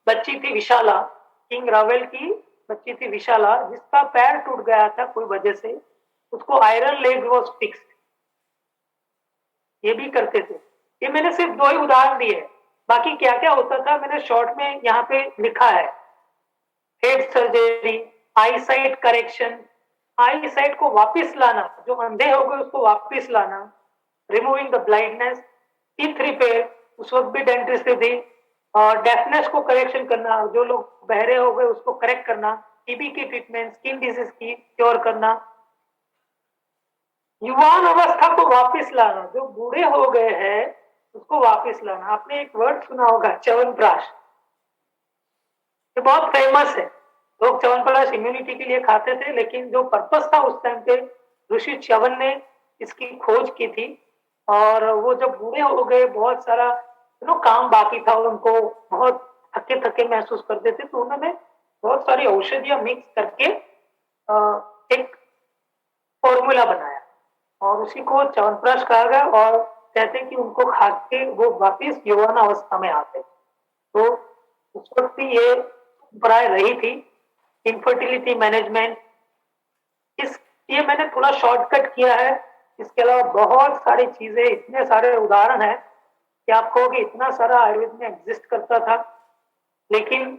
बच्ची थी विशाला, किंग रावेल की बच्ची थी विशाला, जिसका पैर टूट गया था कोई वजह से, उसको आयरन लेग वाज फिक्स्ड। ये भी करते थे। ये मैंने सिर्फ 2 ही उदाहरण दिए, बाकी क्या क्या होता था मैंने शॉर्ट में यहाँ पे लिखा है। हेड सर्जरी, आई साइट करेक्शन, आई साइट को वापस लाना, जो अंधे हो गए उसको वापस लाना, removing the blindness, teeth repair, उस वक्त भी डेंटिस्ट थी, और डेफनेस को करेक्शन करना, जो लोग बहरे हो गए उसको करेक्ट करना, टीबी की ट्रीटमेंट, स्किन डिजीज की क्योर करना, युवान अवस्था को वापस लाना, जो बूढ़े हो गए हैं उसको वापस लाना। आपने एक वर्ड सुना होगा च्यवनप्राश, ये बहुत फेमस है। लोग च्यवनप्राश इम्यूनिटी के लिए खाते थे, लेकिन जो पर्पस था उस टाइम पे ऋषि च्यवन ने इसकी खोज की थी, और वो जब बूढ़े हो गए, बहुत सारा काम बाकी था, उनको बहुत थके थके महसूस करते थे, तो उन्होंने बहुत सारी औषधियां मिक्स करके एक फॉर्मूला बनाया और उसी को च्यवनप्राश कहा गया, और कहते हैं कि उनको खा के वो वापिस यौवन अवस्था में आते। तो उस वक्त भी ये प्राय रही थी। इनफर्टिलिटी मैनेजमेंट, ये मैंने थोड़ा शॉर्टकट किया है। इसके अलावा बहुत सारी चीजें, इतने सारे उदाहरण हैं कि आप कहोगे इतना सारा आयुर्वेद में एग्जिस्ट करता था। लेकिन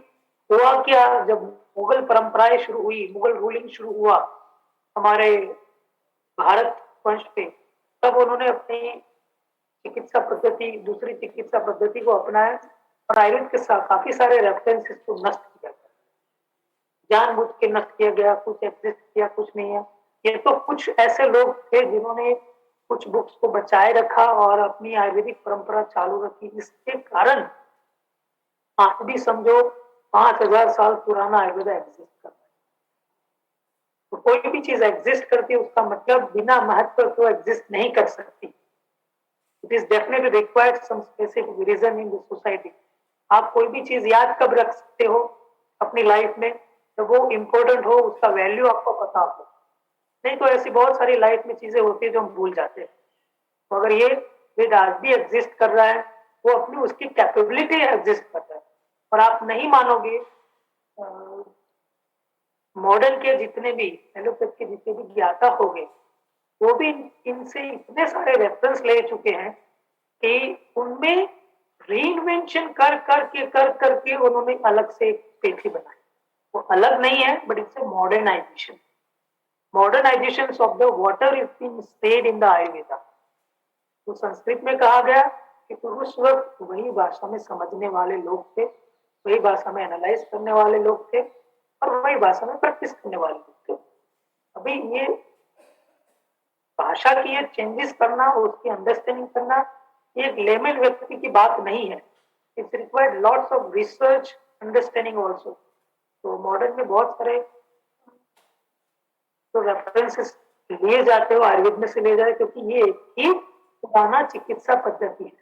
हुआ क्या, जब मुगल परंपराएं शुरू हुई, मुगल रूलिंग शुरू हुआ हमारे भारत वंश पे, तब उन्होंने अपनी चिकित्सा पद्धति, दूसरी चिकित्सा पद्धति को अपनाया, और आयुर्वेद के साथ काफी सारे रेफरेंसेस को नष्ट किया गया, जानबूझ के नष्ट किया गया। कुछ एग्जिस्ट किया, कुछ नहीं है। ये तो कुछ ऐसे लोग थे जिन्होंने कुछ बुक्स को बचाए रखा और अपनी आयुर्वेदिक परंपरा चालू रखी, जिसके कारण आप भी समझो 5000 साल पुराना आयुर्वेद एग्जिस्ट करता है। तो कोई भी चीज एग्जिस्ट करती है उसका मतलब बिना महत्व तो एग्जिस्ट नहीं कर सकती। It is definitely required some specific reason in the society. आप कोई भी चीज याद कब रख सकते हो अपनी लाइफ में, तो वो इम्पोर्टेंट हो, उसका वैल्यू आपको पता हो। नहीं तो ऐसी बहुत सारी लाइफ में चीजें होती है जो हम भूल जाते हैं। तो अगर ये वेद आज भी एग्जिस्ट कर रहा है, वो अपनी उसकी कैपेबिलिटी एग्जिस्ट कर रहा है। और आप नहीं मानोगे, मॉडर्न के जितने भी एलोपैथ के जितने भी ज्ञाता हो गए, वो भी इनसे इतने सारे रेफरेंस ले चुके हैं कि उनमें रीइन्वेंशन कर करके उन्होंने अलग से एक पेथी बनाई। वो अलग नहीं है, but it's a modernisation. Modernisation of the water is being stated in the Ayurveda. तो संस्कृत में कहा गया कि उस वक्त वही भाषा में समझने वाले लोग थे, वही भाषा में एनालाइज करने वाले लोग थे, और वही भाषा में प्रैक्टिस करने वाले लोग थे। अभी ये भाषा की ये चेंजेस करना और उसकी अंडरस्टैंडिंग करना, ये एक लेमन व्यक्ति की बात नहीं है. It's required lots of research understanding also. तो मॉडर्न में बहुत सारे तो रेफरेंसेस लिए जाते हो आयुर्वेद में से ले जाए, क्योंकि ये एक ही पुराना चिकित्सा पद्धति है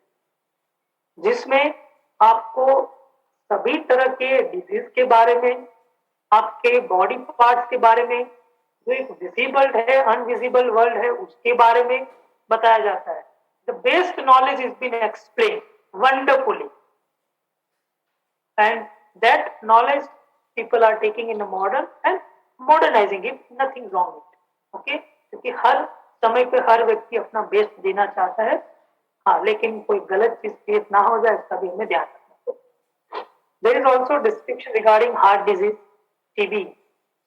जिसमें आपको सभी तरह के डिजीज के बारे में, आपके बॉडी पार्ट्स के बारे में, जो एक विजिबल है अनविजिबल वर्ल्ड है उसके बारे में बताया जाता है. The best knowledge is been explain wonderfully, and that knowledge people are taking in a modern and modernizing it. Nothing wrong with it. Okay? क्योंकि हर समय पे हर व्यक्ति अपना बेस्ट देना चाहता है. हाँ, लेकिन कोई गलत चीज क्रिएट ना हो जाए इसका भी हमें ध्यान रखना है. There is also description regarding heart disease, TB,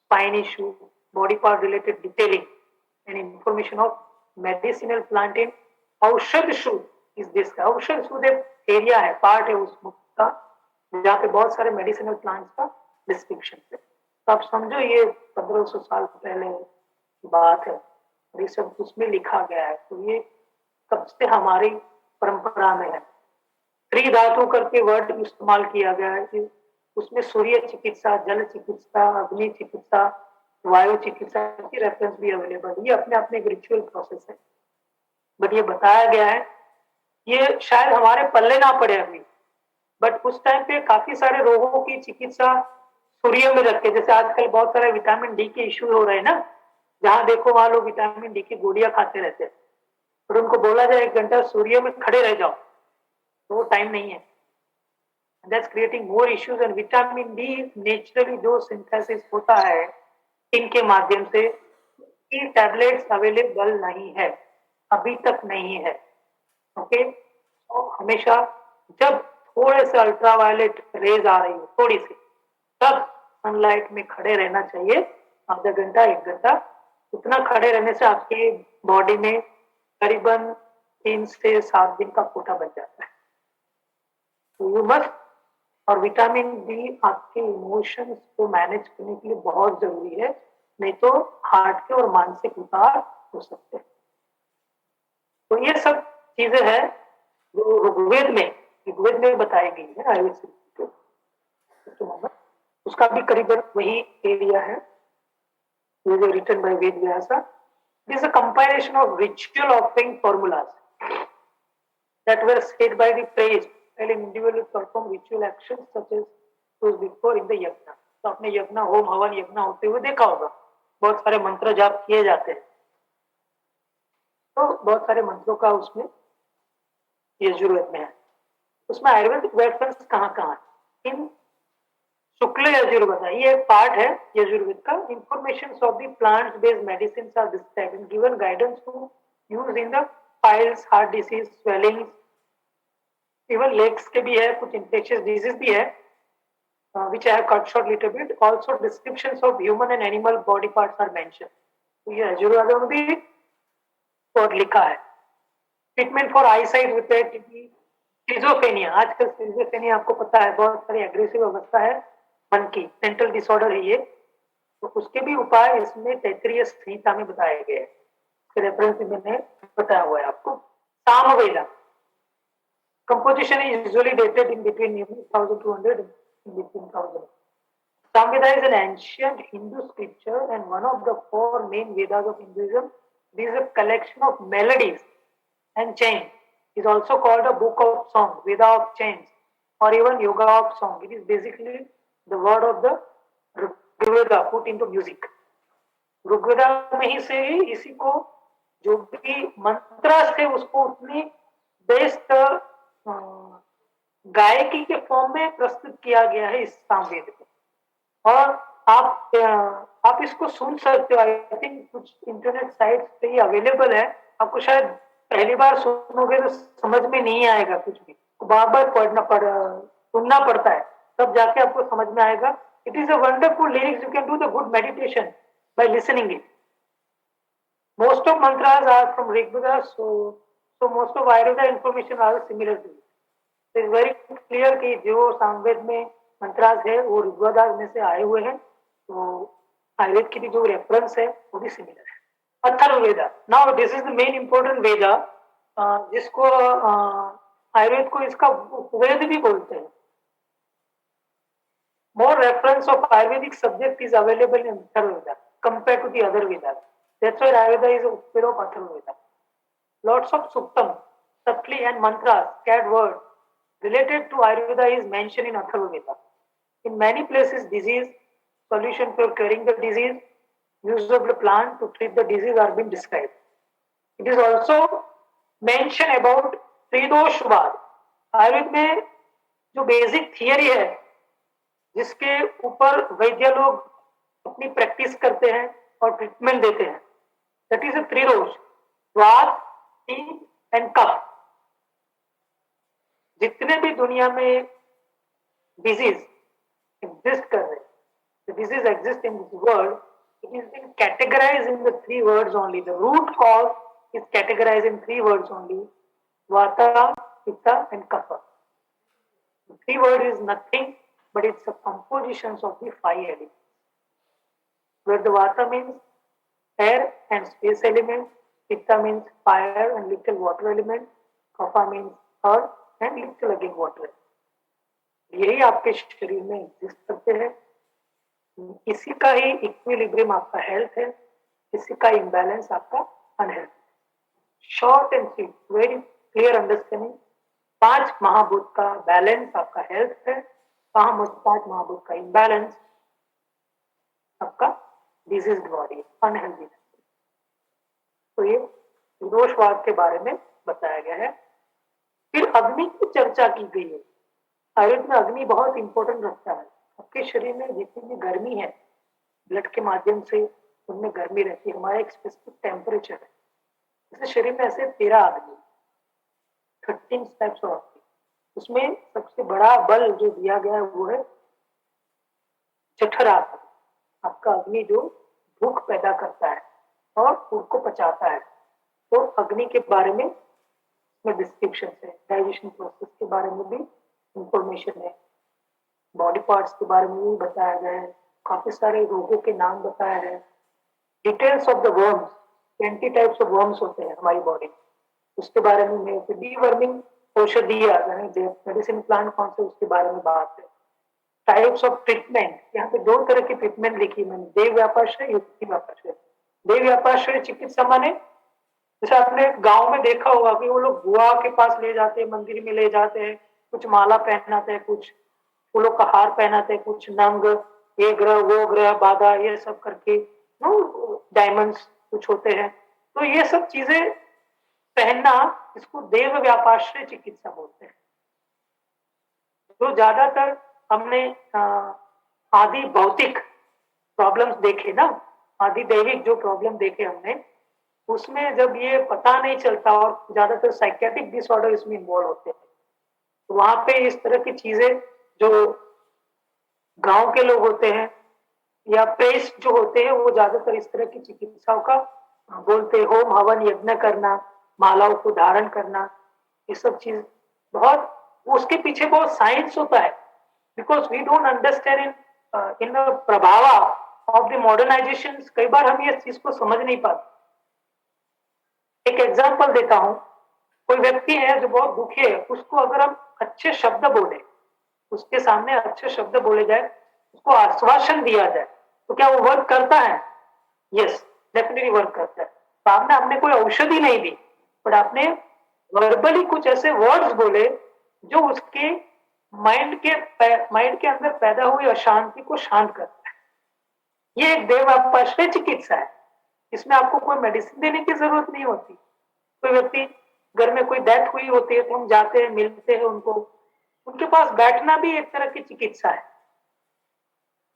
spine issue, body part related detailing, and information of medicinal plant in औषध शूट is this. औषध शूट एक एरिया है, पार्ट है उस बुक का जहाँ पे बहुत सारे मेडिसिनल प्लांट्स का डिस्क्रिप्शन है. तो आप समझो ये 1500 साल पहले की बात है, ये सब उसमें लिखा गया है. तो ये कब से हमारी परंपरा में है. त्रिधातु करके वर्ड इस्तेमाल किया गया है कि उसमें सूर्य चिकित्सा, जल चिकित्सा, अग्नि चिकित्सा, वायु चिकित्सा की रेफरेंस भी अवेलेबल है. ये अपने अपने एक रिचुअल प्रोसेस है, बट ये बताया गया है. ये शायद हमारे पल्ले ना पड़े अभी, बट उस टाइम पे काफी सारे रोगों की चिकित्सा सूर्य में रख के, जैसे आजकल बहुत सारे विटामिन डी के इश्यू हो रहे हैं ना, जहां देखो वहां लोग विटामिन डी की गोलियां खाते रहते हैं, और उनको बोला जाए 1 घंटा सूर्य में खड़े रह जाओ, तो वो टाइम नहीं है. That's creating more issues. And vitamin D naturally जो सिंथेसिस होता है इनके माध्यम से, ये टैबलेट्स अवेलेबल नहीं है, अभी तक नहीं है. ओके, तो हमेशा जब थोड़े से अल्ट्रावायलेट रेज आ रही हो थोड़ी सी, तब सनलाइट में खड़े रहना चाहिए. आधा घंटा 1 घंटा, उतना खड़े रहने से आपके बॉडी में करीबन 3 से 7 दिन का कोटा बन जाता है. तो यू मस्ट. और विटामिन डी आपके इमोशंस को मैनेज करने के लिए बहुत जरूरी है, नहीं तो हार्ट के और मानसिक उतार हो सकते हैं. तो ये सब चीजें हैं जो ऋग्वेद में बताई गई है आयुर्वेद से. उसका भी करीबन वही एरिया है written by Ved Vyasa. It is a compilation of ritual offering formulas that were said by the priest while individuals perform ritual actions such as those before in the yajna. तो आपने यज्ञ, होम हवन यज्ञ होते हुए देखा होगा, बहुत सारे मंत्र जाप किए जाते हैं. तो बहुत सारे मंत्रों का उसमें यजुर्वेद में है. उसमें आयुर्वेदिक रेफरेंस कहाँ कहाँ है? इन शुक्ल यजुर्वेद, ये एक पार्ट है यजुर्वेद का. Information of the plants based medicine are described and given guidance to use in the piles, heart disease, swelling, even legs के भी है, कुछ इन्फेक्शियस डिजीज भी है, which I have cut short little bit. Also descriptions of human and animal body parts are mentioned. तो ये यजुर्वेद में भी और लिखा है. Treatment for I site repair, schizophrenia. आजकल स्किज़ोफ्रेनिया आपको पता है बहुत सारी एग्रेसिव अवस्था है मन की, मेंटल डिसऑर्डर है ये. तो उसके भी उपाय इसमें तैत्तिरीय संहिता में बताए गए हैं. रेफरेंस मैंने बताया हुआ है आपको. Samaveda composition is usually dated in between 1200 and 15,000. Samveda is an ancient Hindu scripture and one of the 4 main Vedas of Hinduism. It is a collection of melodies and chants. It is also called a book of song, Veda of chants, or even Yoga of song. It is basically the word of the Rigveda put into music. Rigveda में ही से इसी को जो भी मंत्र थे उसको उतनी बेस्ट गायकी के फॉर्म में प्रस्तुत किया गया है इस सामवेद को. और आप इसको सुन सकते हो. आई थिंक कुछ इंटरनेट साइट्स पे ये अवेलेबल है. आपको शायद पहली बार सुनोगे तो समझ में नहीं आएगा कुछ भी, बार बार सुनना पड़ता है, तब जाके आपको समझ में आएगा. It is a wonderful lyrics. You can do the good meditation by listening it. Most of mantras are from Rigveda, so most of Ayurveda information are similar to it. It is very clear कि जो सामवेद में मंत्रास है वो ऋग्वेदा में से आए हुए हैं. तो आयुर्वेद की भी जो रेफरेंस है वो भी सिमिलर है. Atharvaveda. Now this is the main important Veda जिसको आयुर्वेद को इसका वेद भी बोलते हैं. More reference of Ayurvedic subject is available in Atharvaveda compared to the other Vedas. That's why Ayurveda is a Uttara of Atharvaveda. Lots of suktam, satli and mantras, scared word related to Ayurveda is mentioned in Atharvaveda. In many places, disease, solution for curing the disease, use of the plant to treat the disease are being described. It is also mentioned about त्रिदोषवाद. Ayurveda में जो basic theory है जिसके ऊपर वैद्य लोग अपनी practice करते हैं और ट्रीटमेंट देते हैं, दैट इज अ त्रिदोष, वात, पित्त एंड कफ. जितने भी दुनिया में डिजीज एग्जिस्ट कर रहे हैं, the disease exists in this world, it is been categorized in the three words only. The root cause is categorized in three words only: Vata, Pitta and Kapha. The three word is nothing but it's a compositions of the five elements. Where the Vata means air and space element, Pitta means fire and little water element, Kapha means earth and little again water. यही आपके शरीर में exist करते हैं. इसी का ही equilibrium आपका health है, इसी का इम्बैलेंस आपका unhealth. Short and sweet, very clear understanding. 5 महाभूत का बैलेंस आपका हेल्थ है, 5 महाभूत का इम्बैलेंस आपका डिजीज बॉडी, अनहेल्थी. तो ये दोषवाद के बारे में बताया गया है. फिर अग्नि की चर्चा की गई है. आयुर्वेद में अग्नि बहुत इंपॉर्टेंट रखता है. आपके शरीर में जितनी भी गर्मी है, ब्लड के माध्यम से उनमें गर्मी रहती है. हमारा एक स्पेसिफिक टेम्परेचर है. जैसे शरीर में ऐसे 13 अग्नि, 13 टाइप्स ऑफ अग्नि. उसमें सबसे बड़ा बल जो दिया गया है वो है जठराग्नि. आपका अग्नि जो भूख पैदा करता है और फूड को पचाता है. तो अग्नि के बारे में डिस्क्रिप्शन है. डाइजेशन प्रोसेस के बारे में भी इंफॉर्मेशन है. बॉडी पार्ट्स के बारे में भी बताया गया है. काफी सारे रोगों के नाम बताया है. Details of the worms, 20 types of worms होते हैं हमारी बॉडी, उसके बारे में डीवर्मिंग औषधियां मेडिसिन प्लांट कौन से, उसके बारे में बात है. टाइप्स ऑफ ट्रीटमेंट, यहाँ पे 2 तरह की ट्रीटमेंट लिखी मैंने, देव व्यापाश्रय, युक्ति व्यापाश्रय. देव व्यापाश्रय चिकित्सा माने जैसे आपने गांव में देखा होगा कि वो लोग बुआ के पास ले जाते हैं, मंदिर में ले जाते हैं, कुछ माला पहनाते हैं, कुछ फूलों का हार पहनाते हैं, कुछ नंग, ये ग्रह वो ग्रह बाधा, ये सब करके डायमंड्स कुछ होते हैं. तो ये सब चीजें पहनना, इसको देव व्यापाश्रय चिकित्सा बोलते हैं. तो ज्यादातर हमने आदि भौतिक प्रॉब्लम्स देखे ना, आदि दैविक जो प्रॉब्लम देखे हमने, उसमें जब ये पता नहीं चलता और ज्यादातर साइकेट्रिक डिसऑर्डर इसमें इन्वॉल्व होते हैं, तो वहां पे इस तरह की चीजें जो गांव के लोग होते हैं या प्रेस जो होते हैं, वो ज्यादातर इस तरह की चिकित्साओं का बोलते. होम हवन यज्ञ करना, मालाओं को धारण करना, ये सब चीज बहुत, उसके पीछे बहुत साइंस होता है. Because we don't understand in the प्रभाव ऑफ द मॉडर्नाइजेशन. कई बार हम ये चीज को समझ नहीं पाते. एक एग्जांपल देता हूं. कोई व्यक्ति है जो बहुत दुखी है, उसको अगर हम अच्छे शब्द बोले, उसके सामने अच्छे शब्द बोले जाए, उसको आश्वासन दिया जाए, तो क्या वो वर्क करता है? यस, डेफिनेटली वर्क करता है. तो आपने कोई औषधि नहीं दी, बट आपने वर्बली कुछ ऐसे वर्ड्स बोले जो उसके माइंड के अंदर पैदा हुई अशांति को शांत करता है. ये एक देव व्यापाश्रय चिकित्सा है. इसमें आपको कोई मेडिसिन देने की जरूरत नहीं होती. कोई व्यक्ति, घर में कोई डेथ हुई होती है तो हम जाते हैं, मिलते हैं उनको, उनके पास बैठना भी एक तरह की चिकित्सा है.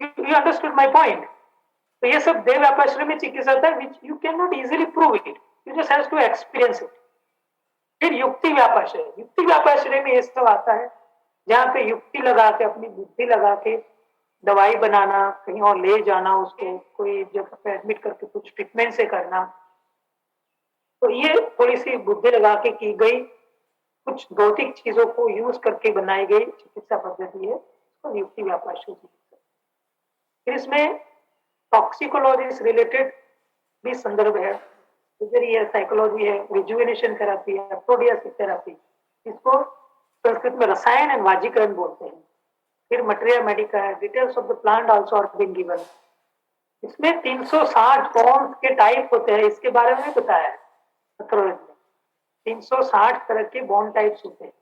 You understood my point. तो ये सब देव व्यापाश्रय में चिकित्सा होता है, which you can not easily prove it, you just have to experience it. फिर युक्ति व्यापाश्रय. युक्ति व्यापाश्रय में ये सब आता है जहाँ पे युक्ति लगा के, अपनी बुद्धि लगा के दवाई बनाना, कहीं और ले जाना, उसको कोई जगह पे एडमिट करके कुछ ट्रीटमेंट से करना. तो ये थोड़ी सी बुद्धि लगा के की गई, कुछ भौतिक चीजों को यूज करके बनाई गई चिकित्सा पद्धति है, तो युक्ति व्यापाश्रय चिकित्सा. फिर इसमें टॉक्सिकोलॉजी से रिलेटेड भी संदर्भ है. सर्जरी है, साइकोलॉजी है, रिजुविनेशन थेरेपी है, एफ्रोडियासिस थेरेपी, इसको संस्कृत में रसायन एंड वाजीकरण बोलते हैं। फिर मटेरिया मेडिका है, details of the plant also are being given. इसमें 360 फॉर्म्स के टाइप होते हैं, इसके बारे में बताया है एथरोलॉजी में। 360 तरह के बॉन्ड टाइप्स होते हैं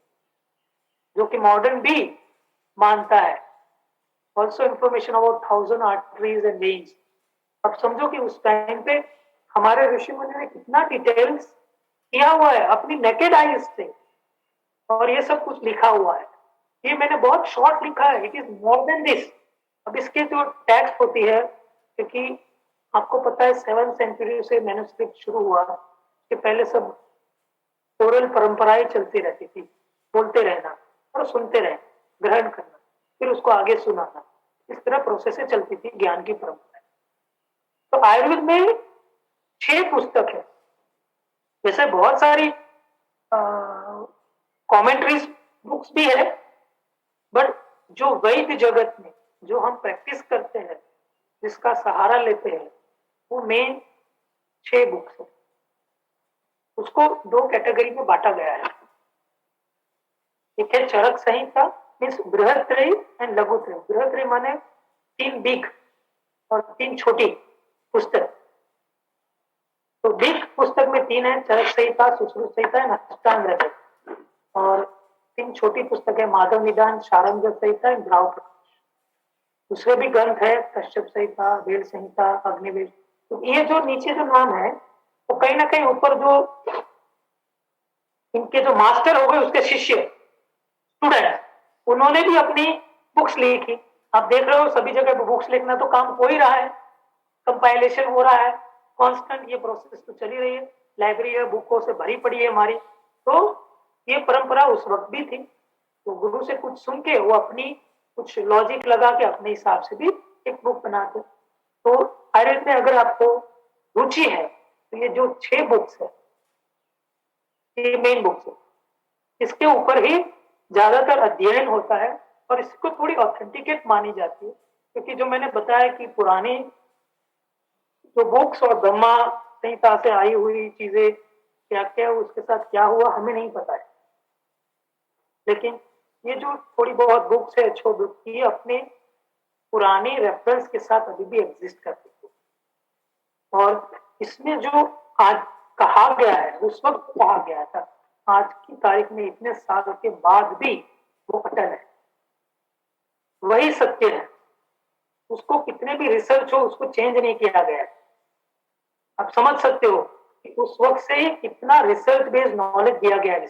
जो कि मॉडर्न भी मानता है। Also information about 1000 arteries and veins. अब समझो कि उस टाइम पे हमारे ऋषि मुनि ने कितना डिटेल्स किया हुआ है अपनी नेकेड आईज से, और ये सब कुछ लिखा हुआ है। ये मैंने बहुत शॉर्ट लिखा है, it is more than this. अब इसके जो टेक्स्ट होती है, क्योंकि आपको पता है 7th सेंचुरी से मैन्युस्क्रिप्ट शुरू हुआ, कि पहले सब ओरल परंपराएं चलती रहती थी, बोलते रहना और सुनते रहना, ग्रहण करना, फिर उसको आगे सुनाना, इस तरह प्रोसेस चलती थी ज्ञान की परंपरा। तो आयुर्वेद में 6 पुस्तक है। वैसे बहुत सारी कमेंट्रीज बुक्स भी है, बट जो वैद्य जगत में जो हम प्रैक्टिस करते हैं, जिसका सहारा लेते हैं, वो मेन 6 बुक्स है। उसको 2 कैटेगरी में बांटा गया है। एक है चरक संहिता, मीन्स बृहत्त्रयी एंड लघुत्रयी। बृहत्त्रयी माने 3 बिग और 3 छोटी पुस्तक। तो बिग पुस्तक में 3 है, चरक संहिता, सुश्रुत संहिता एंड अष्टांग हृदय। और 3 छोटी पुस्तक है, माधव निदान, शारंग संहिता, ग्राव प्रकाश। दूसरे भी ग्रंथ है, कश्यप संहिता, वेद संहिता, अग्निवेद। तो ये जो नीचे जो नाम है, वो कहीं ना कहीं ऊपर जो इनके जो मास्टर हो गए, उसके शिष्य स्टूडेंट, उन्होंने भी अपनी बुक्स लिखी। आप देख रहे हो सभी जगह बुक्स लिखना तो काम हो ही रहा है, कंपाइलेशन हो रहा है, कांस्टेंट ये प्रोसेस तो चली रही है। लाइब्रेरी है, बुकों से भरी पड़ी है हमारी। तो ये परंपरा उस वक्त भी थी। तो गुरु से कुछ सुन के वो अपनी कुछ लॉजिक लगा के अपने हिसाब से भी एक बुक बनाते। तो आयुर्वेद में अगर आपको रुचि है तो ये जो 6 बुक्स है, ये मेन बुक्स है, इसके ऊपर ही ज्यादातर अध्ययन होता है और इसको थोड़ी ऑथेंटिकेट मानी जाती है। क्योंकि जो मैंने बताया कि पुरानी जो बुक्स और ब्रह्मा संहिता से आई हुई चीजें क्या क्या उसके साथ क्या हुआ हमें नहीं पता है, लेकिन ये जो थोड़ी बहुत बुक्स है छो बुक की, अपने पुराने रेफरेंस के साथ अभी भी एग्जिस्ट करती है। और इसमें जो आज कहा गया है, उस वक्त कहा गया था, आज की तारीख में इतने साल के बाद भी वो अटल है, वही सत्य है। उसको कितने भी रिसर्च हो, उसको चेंज नहीं किया गया है। आप समझ सकते हो कि उस वक्त से कितना रिसर्च बेस्ड नॉलेज दिया गया है।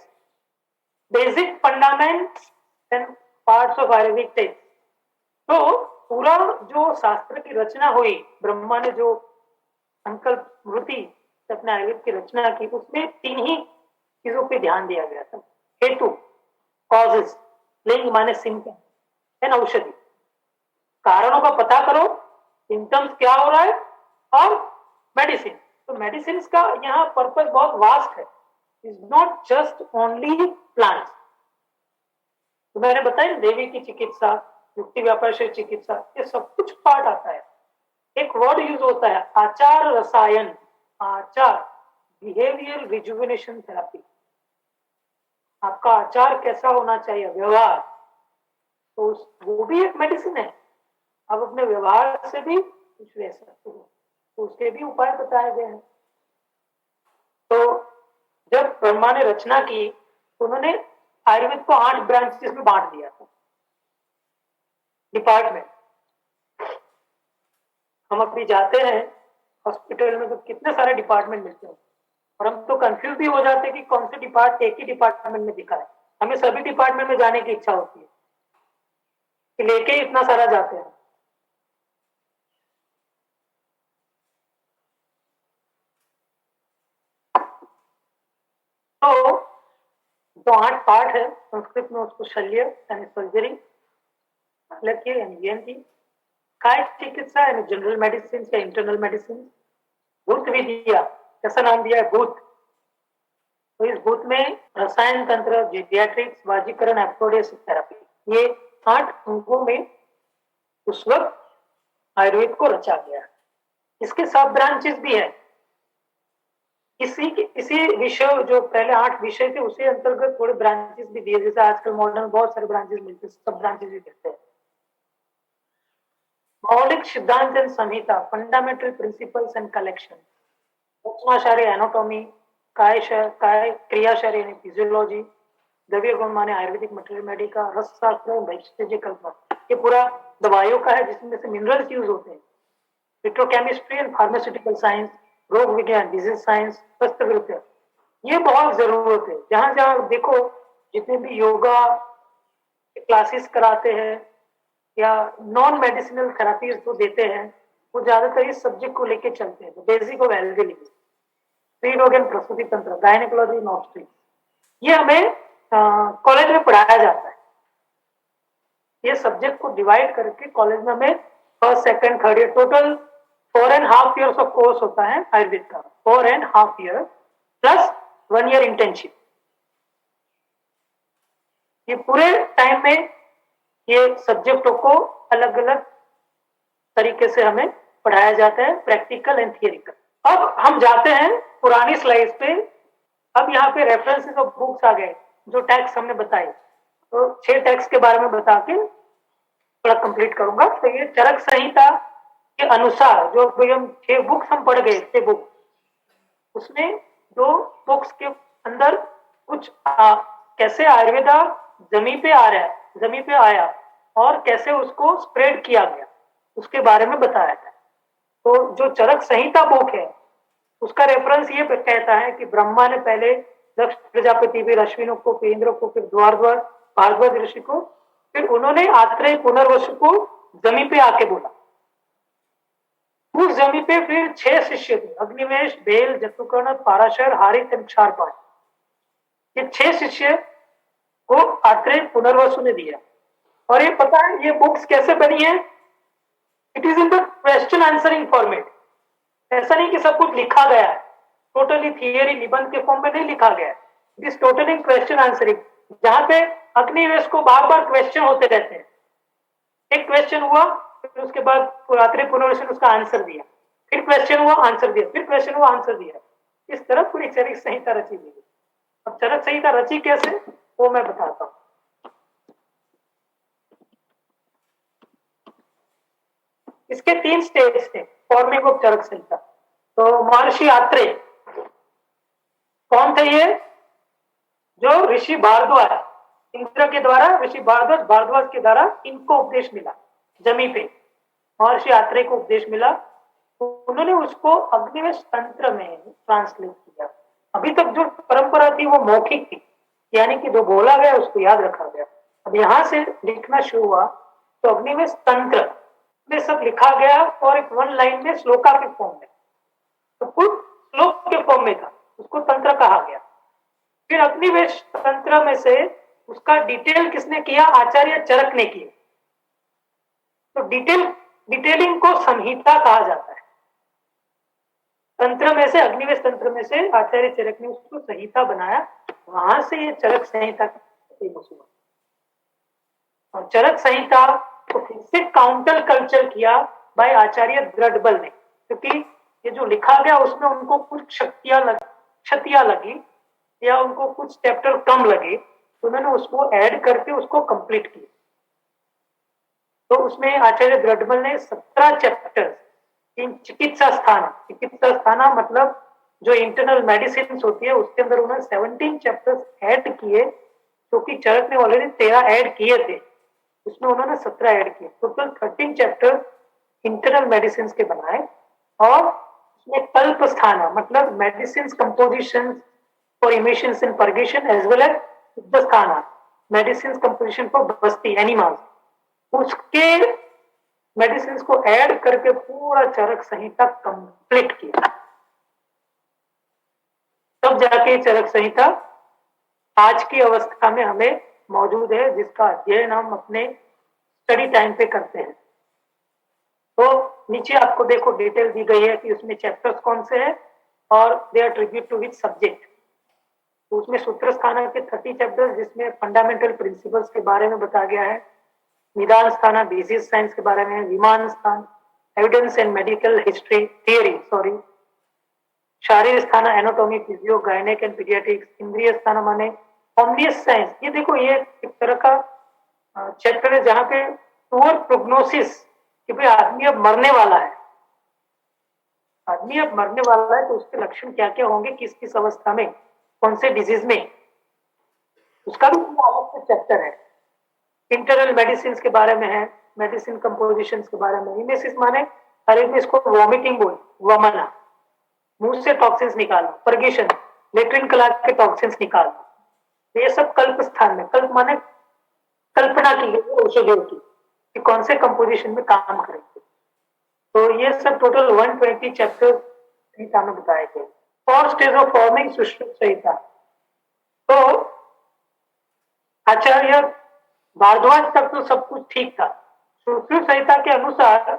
Basic fundaments and parts of Ayurvedic text. तो पूरा जो शास्त्र की रचना हुई, ब्रह्मा ने जो संकल्प स्मृति से अपने आयुर्वेद की रचना की, उसमें 3 ही चीजों पे ध्यान दिया गया था। हेतु, कॉजेस, लिंग माने सिम्टम, एंड औषधि। कारणों का पता करो, सिम्टम्स क्या हो रहा है, और मेडिसिन। तो मेडिसिन का यहाँ पर्पज बहुत वास्ट है, is not just only plants. तो मैंने बताया देवी की चिकित्सा, युक्ति व्यापार से चिकित्सा, ये सब कुछ पार्ट आता है। एक वर्ड यूज होता है आचार रसायन, आचार बिहेवियर रिजुविनेशन थेरेपी। आपका आचार कैसा होना चाहिए, व्यवहार, तो वो भी एक मेडिसिन है। आप अपने व्यवहार से भी कुछ रह सकते हो, तो उसके भी उपाय बताए गए हैं। तो जब ब्रह्मा ने रचना की तो उन्होंने आयुर्वेद को 8 ब्रांचेस में बांट दिया था, डिपार्टमेंट। हम अभी जाते हैं हॉस्पिटल में तो कितने सारे डिपार्टमेंट मिलते हैं, और हम तो कंफ्यूज भी हो जाते हैं कि कौन से एक ही डिपार्टमेंट में दिखा है। हमें सभी डिपार्टमेंट में जाने की इच्छा होती है कि लेके इतना सारा जाते हैं। तो जो 8 पार्ट है, संस्कृत में उसको शल्य यानी सर्जरी, लक्ष्य यानी ENT, काय चिकित्सा यानी जनरल मेडिसिन या इंटरनल मेडिसिन, भूत विद्या, कैसा नाम दिया है, भूत। तो इस भूत में रसायन तंत्र, जीडियाट्रिक्स, वाजीकरण, एफ्रोडियासिस थेरेपी, ये 8 अंगों में उस वक्त आयुर्वेद को रचा गया। इसके सब ब्रांचेस भी है। इसी विषय जो पहले 8 विषय थे उसी अंतर्गत थोड़े ब्रांचेस भी दिए, जैसे आजकल मॉडर्न में बहुत सारे ब्रांचेस मिलते हैं, सब ब्रांचेस भी देते हैं। मौलिक सिद्धांत एंड संहिता, फंडामेंटल प्रिंसिपल्स एंड कलेक्शन, सूक्ष्माचार्य एनाटॉमी, काय क्रिया शास्त्र यानी फिजियोलॉजी, द्रव्य गुण माने आयुर्वेदिक मटेरियल मेडिका, रस शास्त्र, वैशिष्ट्य कल्पना, ये पूरा दवाइयों का है जिसमें से मिनरल्स यूज होते हैं। पेट्रोकेमिस्ट्री एंड फार्मास्यूटिकल साइंस, रोग विज्ञान, डिजीज साइंस, स्वास्थ्य विज्ञान, ये बहुत जरूरत है। जहां जहां देखो जितने भी योगा क्लासेस कराते हैं या नॉन मेडिसिनल थेरापीज जो देते हैं वो ज्यादातर इस सब्जेक्ट को लेके चलते हैं, बेसिक ऑफ एल्डरली, स्त्री रोग एंड प्रसूति तंत्र, गायनेकोलॉजी, नॉस्ट्री, ये हमें कॉलेज में पढ़ाया जाता है। ये सब्जेक्ट को डिवाइड करके कॉलेज में हमें first second third year total 4.5 years of course होता है आयुर्वेद का, 4.5 years प्लस 1 year इंटर्नशिप। ये पूरे टाइम में ये सब्जेक्टों को अलग अलग तरीके से हमें पढ़ाया जाता है, प्रैक्टिकल एंड थियरिकल। अब हम जाते हैं पुरानी स्लाइड पे। अब यहाँ पे रेफरेंसेस ऑफ बुक्स आ गए, जो टैक्स हमने बताए, तो 6 टैक्स के बारे में बता के थोड़ा कंप्लीट करूंगा। तो ये चरक संहिता के अनुसार जो हम 6 बुक्स हम पढ़ गए, 6 बुक, उसमें 2 बुक्स के अंदर कुछ कैसे आयुर्वेदा जमीन पे आ रहा है, जमीन पे आया और कैसे उसको स्प्रेड किया गया उसके बारे में बताया गया। तो जो चरक संहिता बुक है उसका रेफरेंस ये कहता है कि ब्रह्मा ने पहले दक्ष प्रजापति, फिर अश्विनों को, फिर इंद्र को, फिर द्वारद्वार भारद्वाज ऋषि को, फिर उन्होंने आत्रेय पुनर्वसु को जमीन पे आके बोला। उस जमीन पे फिर 6 शिष्य थे, अग्निवेश, बेल, जतुकर्ण, पाराशर, हारित एंड क्षारपाल। ये 6 शिष्य को आत्रेय पुनर्वसु ने दिया। और ये पता है ये बुक्स कैसे बनी है? It is in the question answering format. ऐसा नहीं कि सब कुछ लिखा गया है, टोटली थियरी निबंध के फॉर्म में नहीं लिखा गया है। It is totally question answering, जहां पे अग्निवेश को बार बार क्वेश्चन होते रहते हैं। एक क्वेश्चन हुआ, फिर उसके बाद आत्रेय पुनर्वसु ने उसका आंसर दिया, फिर क्वेश्चन हुआ, आंसर दिया, फिर क्वेश्चन हुआ, आंसर दिया। इस तरह पूरी चरक संहिता रची गई। अब चरक संहिता रची कैसे वो मैं बताता हूं। इसके 3 स्टेज थे फॉर्मिंग ऑफ चरक संहिता। तो महर्षि आत्रेय कौन थे? ये जो ऋषि भारद्वाज, इंद्र के द्वारा ऋषि भारद्वाज, भारद्वाज के द्वारा इनको उपदेश मिला जमी पे, महर्षि आत्रेय को उपदेश मिला। तो उन्होंने उसको अग्निवेश तंत्र में ट्रांसलेट किया। अभी तक जो परंपरा थी वो मौखिक थी, यानी कि जो बोला गया उसको याद रखा गया। अब यहां से लिखना शुरू हुआ तो अग्निवेश तंत्र में सब लिखा गया और एक 1 लाइन में श्लोका के फॉर्म में, तो कुछ श्लोक के फॉर्म में था, उसको तंत्र कहा गया। फिर अग्निवेश तंत्र में से उसका डिटेल किसने किया? आचार्य चरक ने किया। तो डिटेलिंग को संहिता कहा जाता है। तंत्र में से, अग्निवेश तंत्र में से आचार्य चरक ने उसको संहिता बनाया, वहां से ये चरक संहिता फेमस हुआ। और चरक संहिता को फिर से काउंटर कल्चर किया बाय आचार्य द्रडबल ने, क्योंकि ये जो लिखा गया उसमें उनको कुछ क्षतियां लगी या उनको कुछ चैप्टर कम लगे, तो उन्होंने उसको ऐड करके उसको कंप्लीट किया। तो उसमें आचार्य द्रडबल ने 17 चैप्टर इन चिकित्सा स्थाना मतलब जो इंटरनल मेडिसिन होती है उसके अंदर उन्होंने 17 चैप्टर्स ऐड किए, क्योंकि चरक ने ऑलरेडी 13 ऐड किए थे, उसमें उन्होंने 17 ऐड किए। टोटल 13 चैप्टर इंटरनल मेडिसिन के बनाए। और उसमें कल्प स्थाना मतलब medicine composition for emissions in purgation as well as सिद्ध स्थाना मेडिसिन कंपोजिशन फॉर बस्ती एनिमल्स, उसके मेडिसिन को ऐड करके पूरा चरक संहिता कंप्लीट किया। तब जाके चरक संहिता आज की अवस्था में हमें मौजूद है, जिसका अध्ययन हम अपने स्टडी टाइम पे करते हैं। तो नीचे आपको देखो डिटेल दी गई है कि उसमें चैप्टर्स कौन से हैं और they are tribute to which subject. तो उसमें सूत्र स्थाना के 30 चैप्टर्स, जिसमें फंडामेंटल प्रिंसिपल्स के बारे में बताया गया है, निदान स्थान डिजीज साइंस के बारे में, विमान स्थान evidence and medical history theory शारीर स्थान anatomy, physio, gynaec and paediatrics. इंद्रिय स्थान माने ऑमनियस साइंस। ये देखो ये एक तरह का चैप्टर है जहाँ पे पुअर प्रोग्नोसिस कि भाई आदमी अब मरने वाला है, आदमी अब मरने वाला है तो उसके लक्षण क्या क्या होंगे, किस किस अवस्था में, कौन से डिजीज में, उसका भी अलग से चैप्टर है। इंटरनल मेडिसिन के बारे में है, मेडिसिन कंपोजिशन के बारे में। इमेसिस माने अरे में इसको वॉमिटिंग बोल, वमना, मुंह से टॉक्सिन्स निकालना, परगेशन, लेट्रिन कला के टॉक्सिन्स निकालना। ये सब कल्प स्थान में, कल्प माने कल्पना की गई औषधियों की कि कौन से कंपोजिशन में काम करेंगे। तो ये सब टोटल 120 चैप्टर संहिता में बताए गए। 4 स्टेज ऑफ फॉर्मिंग सुश्रुत संहिता। तो आचार्य भारद्वाज तक तो सब कुछ ठीक था। सुश्रुत संहिता के अनुसार,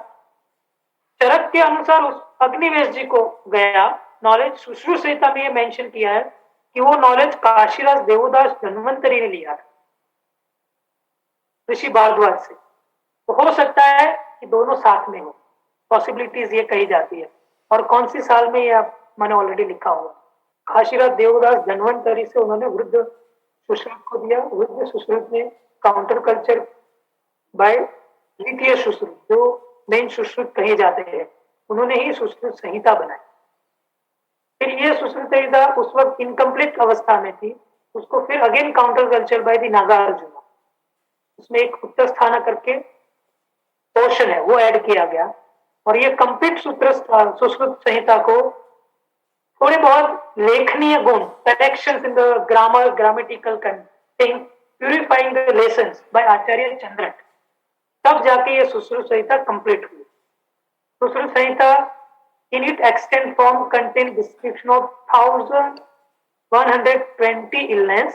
चरक के अनुसार उस अग्निवेश जी को गया नॉलेज। सुश्रुत संहिता में ये मेंशन किया है कि वो नॉलेज काशीराज देवदास धन्वंतरी ने लिया ऋषि भारद्वाज से। तो हो सकता है कि दोनों साथ में हो, पॉसिबिलिटीज ये कही जाती है। और कौन सी साल में ये मैंने ऑलरेडी लिखा हुआ। काशीराज देवदास धन्वंतरी से उन्होंने वृद्ध सुश्रुत को दिया। वृद्ध सुश्रुत ने काउंटर कल्चर बाय द्वितीय सुश्रुत, जो मेन सुश्रुत कहे जाते हैं, उन्होंने ही सुश्रुत संहिता बनाई। फिर ये सुश्रुत संहिता उस वक्त इनकम्प्लीट अवस्था में थी, उसको फिर again counter culture by the Nagarjuna, उसमें एक उत्तर स्थान करके पोर्शन है वो ऐड किया गया। और ये कंप्लीट सुश्रुत संहिता को थोड़े बहुत लेखनीय गुण, corrections in the grammar, grammatical content, purifying the lessons by Acharya Chandran, तब जाके ये सुश्रुत संहिता कंप्लीट हुई। सुश्रुत संहिता in its extent form contain description of 1120 illness,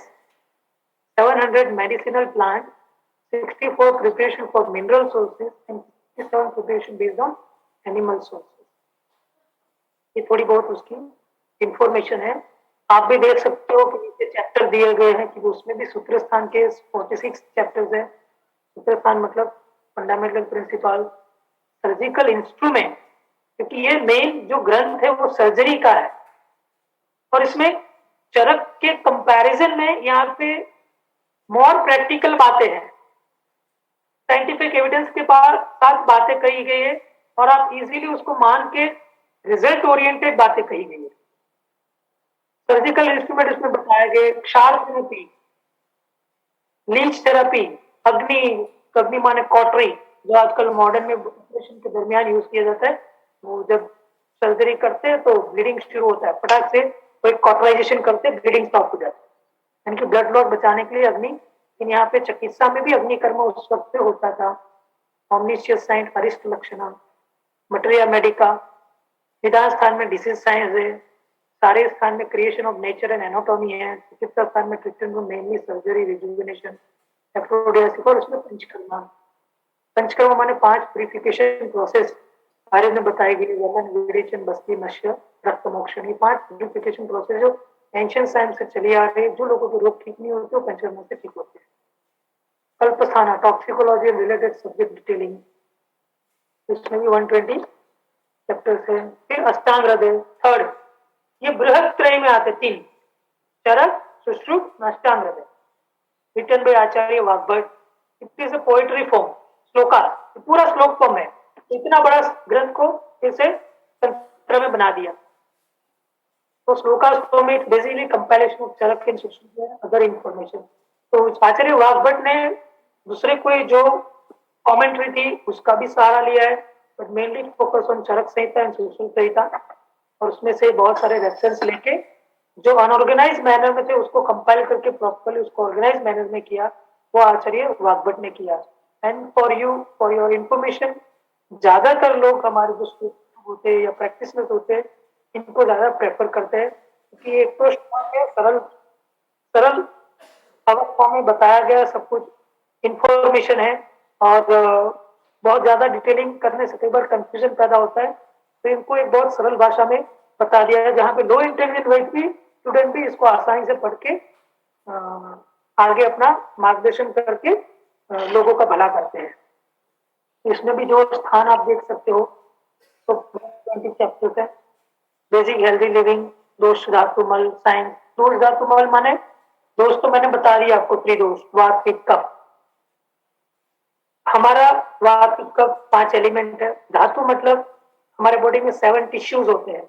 700 medicinal plants, 64 preparation for mineral sources and 67 preparation based on animal sources. ये थोड़ी बहुत उसकी information है। आप भी देख सकते हो कि नीचे चैप्टर दिए गए हैं कि उसमें भी सूत्र स्थान के 46 चैप्टर्स हैं। सूत्र स्थान मतलब फंडामेंटल प्रिंसिपल, सर्जिकल इंस्ट्रूमेंट, क्योंकि ये मेन जो ग्रंथ है वो सर्जरी का है। और इसमें चरक के कंपैरिजन में यहाँ पे मोर प्रैक्टिकल बातें हैं, साइंटिफिक एविडेंस के साथ बातें कही गई है और आप इजीली उसको मान के रिजल्ट ओरिएंटेड बातें कही गई है। सर्जिकल इंस्ट्रूमेंट इसमें बताया गया, क्षार थेरेपी, लीच थेरेपी, अग्नि माने कॉटरी, जो आजकल मॉडर्न में ऑपरेशन के दरमियान यूज किया जाता है। वो जब सर्जरी करते हैं तो ब्लीडिंग शुरू होता है, फटाक से वो एक कॉटराइजेशन करते हैं, ब्लीडिंग स्टॉप हो जाती है, यानी कि ब्लड लॉस बचाने के लिए अग्नि। लेकिन यहाँ पे चिकित्सा में भी अग्निकर्म उस वक्त पे होता था। ऑमनिशियस साइंस, अरिस्ट लक्षणा, मटेरिया मेडिका, निदान स्थान में डिसीज साइंस है, सारे स्थान में creation of nature and anatomy है, चिकित्सा स्थान में ट्रीटमेंट मेनली सर्जरी, रिजुविनेशन, एफ्रोडियासिस, और उसमें पंचकर्मा। पंचकर्मा माने 5 प्यूरिफिकेशन प्रोसेस आर्य में बताई गई, वमन, विरेचन, बस्ती, नश्य, रक्त मोक्षण। ये 5 प्यूरिफिकेशन प्रोसेस जो एंशिएंट साइंस से चली आ रही है। जो लोगों के रोग ठीक नहीं होते वो पंचकर्मा से ठीक होते हैं। कल्पस्थाना, टॉक्सिकोलॉजी रिलेटेड सब्जेक्ट डिटेलिंग, इसमें भी 120 चैप्टर्स है। फिर अष्टांग हृदय, थर्ड, ये बृहद त्रय में आते 3, चरक, Sushrut, Ashtanga Hridaya, written by Acharya Vagbhata. It is a poetry form, shloka, पूरा श्लोक फॉर्म है। इतना बड़ा ग्रंथ को इसे तंत्र में बना दिया। तो श्लोका फॉर्म में basically compilation of Charak and Sushrut, other information. तो आचार्य वाग्भट ने दूसरे कोई जो कमेंट्री थी उसका भी सहारा लिया है, but mainly focus on Charaka Samhita and Sushruta Samhita. और उसमें से बहुत सारे रेफरेंस लेके जो अनऑर्गेनाइज मैनर में थे उसको कंपाइल करके प्रॉपर्ली उसको ऑर्गेनाइज मैनर में किया, वो आचार्य वाग्भट ने किया। एंड फॉर योर इंफॉर्मेशन, ज्यादातर लोग हमारे जो स्टूडेंट होते हैं या प्रैक्टिस में होते हैं इनको ज्यादा प्रेफर करते हैं, क्योंकि एक तो सरल अवस्था में बताया गया सब कुछ इंफॉर्मेशन है। और बहुत ज्यादा डिटेलिंग करने से कई बार कंफ्यूजन पैदा होता है, तो इनको एक बहुत सरल भाषा में बता दिया है, जहाँ पे लो इंटेलिजेंट व्यक्ति स्टूडेंट भी इसको आसानी से पढ़ के आगे अपना मार्गदर्शन करके लोगों का भला करते हैं। इसमें भी जो स्थान आप देख सकते हो तो 20 चैप्टर्स है। बेसिक हेल्दी लिविंग, दोष धातु मल साइंस। दोष धातु मल माने दोष तो मैंने बता दिया आपको, त्रिदोष वात पित्त कफ। हमारा वात पित्त कफ 5 एलिमेंट है। धातु मतलब हमारे बॉडी में 7 टिश्यूज होते हैं,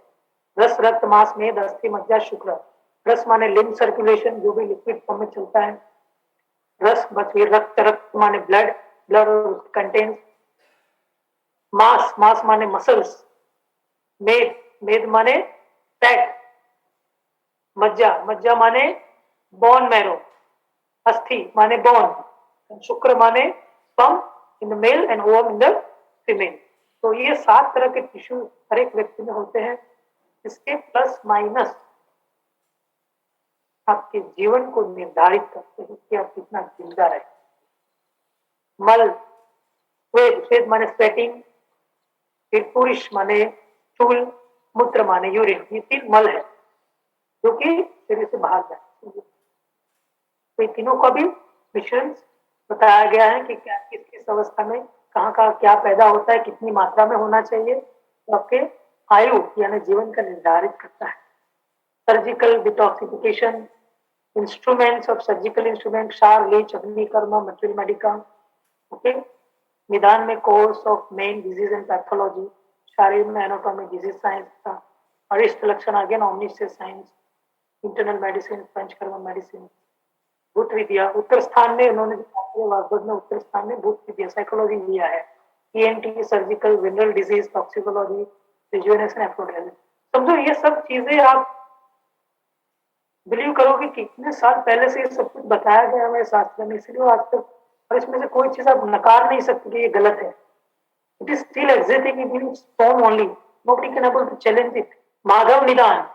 रस रक्त मांस मेद अस्थि मज्जा शुक्र। रस माने लिम्फ सर्कुलेशन, जो भी लिक्विड फॉर्म में चलता है। रस बची रक्त, रक्त माने ब्लड, ब्लड कंटेन्स। मास, मास माने मसल्स। मेद, मेद माने फैट। मज्जा, मज्जा माने बोन मैरो। अस्थि माने बोन। शुक्र माने sperm in the male and ovum in the female. तो ये 7 तरह के टिश्यू हर एक व्यक्ति में होते हैं। इसके प्लस माइनस आपके जीवन को निर्धारित करते हैं कि आप कितना जिंदा रहे। मल, स्वेद, स्वेद माने स्वेटिंग। फिर पुरुष माने चूल, मूत्र माने यूरिन। ये 3 मल है जो कि शरीर से बाहर जाए। तो तीनों का भी मिश्रण बताया गया है कि क्या किस किस अवस्था में कहाँ का क्या पैदा होता है, कितनी मात्रा में होना चाहिए, तो आपके आयु यानी जीवन का निर्धारित करता है। Surgical detoxification, instruments of surgical instrument, क्षार, लीच, अग्निकर्म, मटेरियल मेडिका। ओके, निदान में course of main disease and pathology, शारीर में एनाटॉमी डिजीज साइंस था, अरिष्ट लक्षण again omniscient science, internal medicine, panchakarma medicine, भूत विद्या। उत्तर स्थान में उन्होंने वाग्भट में उत्तर स्थान में भूत विद्या साइकोलॉजी लिया है। ENT, surgical, venereal disease, toxicology, rejuvenation, aphrodisiacs. समझो ये सब चीजें आप बिलीव करोगे कि कितने साल पहले से ये सब कुछ बताया गया हमें शास्त्र में, इसलिए आज तक और इसमें से कोई चीज आप नकार नहीं सकते कि ये गलत है। It is still existing in its form only, nobody can able to challenge it. Madhav Nidan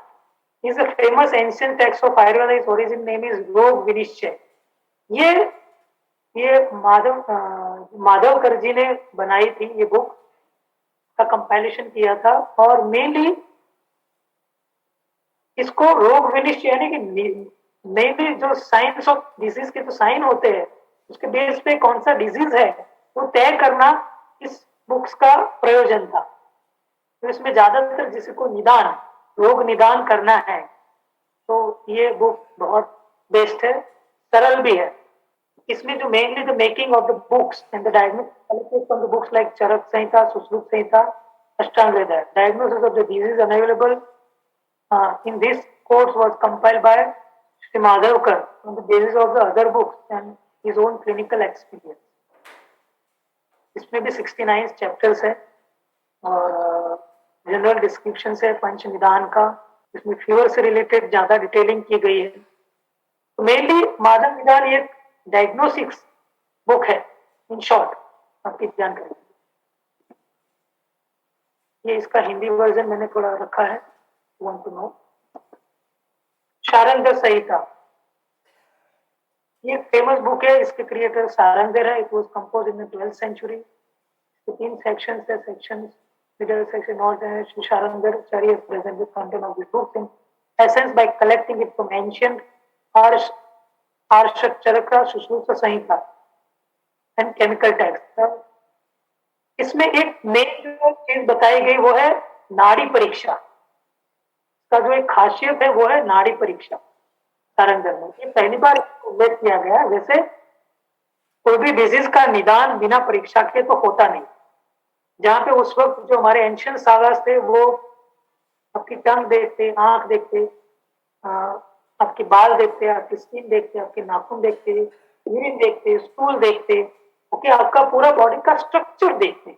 is a famous ancient text of Ayurveda. Its origin name is रोग विनिश्चय। ये माधवकर जी ने बनाई थी, ये बुक का कंपाइलेशन किया था। और मेनली इसको रोग विनिश्चय यानी कि मेनली जो साइंस ऑफ डिजीज के जो साइन होते हैं उसके बेस पे कौन सा डिजीज है वो तय करना इस बुक्स का प्रयोजन था। तो इसमें ज्यादातर जिसको निदान, रोग निदान करना है तो ये बुक बहुत बेस्ट है, सरल भी है। इसमें जो mainly the making of the books and the diagnosis from the books like Charaka Samhita, Sushruta Samhita, Ashtanga Hridaya. Diagnosis of the disease unavailable in this course was compiled by Sri Madhavkar on the basis of the other books and his own clinical experience. इसमें भी 69 chapters है और general description है पंच निदान का। इसमें fever से related ज्यादा डिटेलिंग की गई है। तो मेनली माधव निदान एक डायग्नोस्टिक्स बुक है इन शॉर्ट, आपकी जानकारी। ये इसका हिंदी वर्जन मैंने थोड़ा रखा है, want to know। शारंगर संहिता ये फेमस बुक है, इसके क्रिएटर शारंगर है। It was compose in the 12th century. 3 sections है, sections middle section or the Sharangar Chari has presented content of this book in essence by collecting it from ancient Arshak Charaka, Sushruta Samhita and chemical text। इसमें एक main जो चीज बताई गई वो है नाड़ी परीक्षा का। जो एक खासियत है वो है नाड़ी परीक्षा। शारंगर में ये पहली बार उल्लेख किया गया। वैसे कोई भी डिजीज का निदान बिना परीक्षा के तो होता नहीं। जहाँ पे उस वक्त जो हमारे एंशियंट सागास थे वो आपकी टंग देखते, आंख देखते, आपके बाल देखते, आपकी स्किन देखते, आपके नाखून देखते, यूरिन देखते, स्टूल देखते, ओके, आपका पूरा बॉडी का स्ट्रक्चर देखते।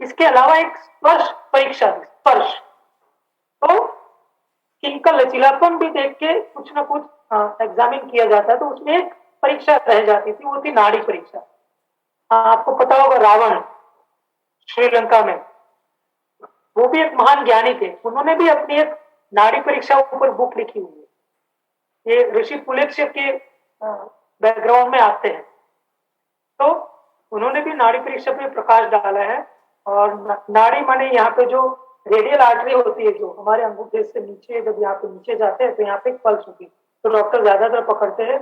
इसके अलावा एक स्पर्श परीक्षा, स्पर्श तो इनका लचीलापन भी देख के कुछ ना कुछ एग्जामिन किया जाता है। तो उसमें एक परीक्षा रह जाती थी, वो थी नाड़ी परीक्षा। आपको पता होगा रावण श्रीलंका में, वो भी एक महान ज्ञानी थे। उन्होंने भी अपनी एक नाड़ी परीक्षा ऊपर बुक लिखी हुई है। ये ऋषि पुलत्स्य के बैकग्राउंड में आते हैं। तो उन्होंने भी नाड़ी परीक्षा पे प्रकाश डाला है। और नाड़ी माने यहाँ पे जो रेडियल आर्टरी होती है, जो हमारे अंगूठे से नीचे जब यहाँ पे नीचे जाते हैं तो यहाँ पे एक पल्स होती है। तो डॉक्टर ज्यादातर पकड़ते हैं,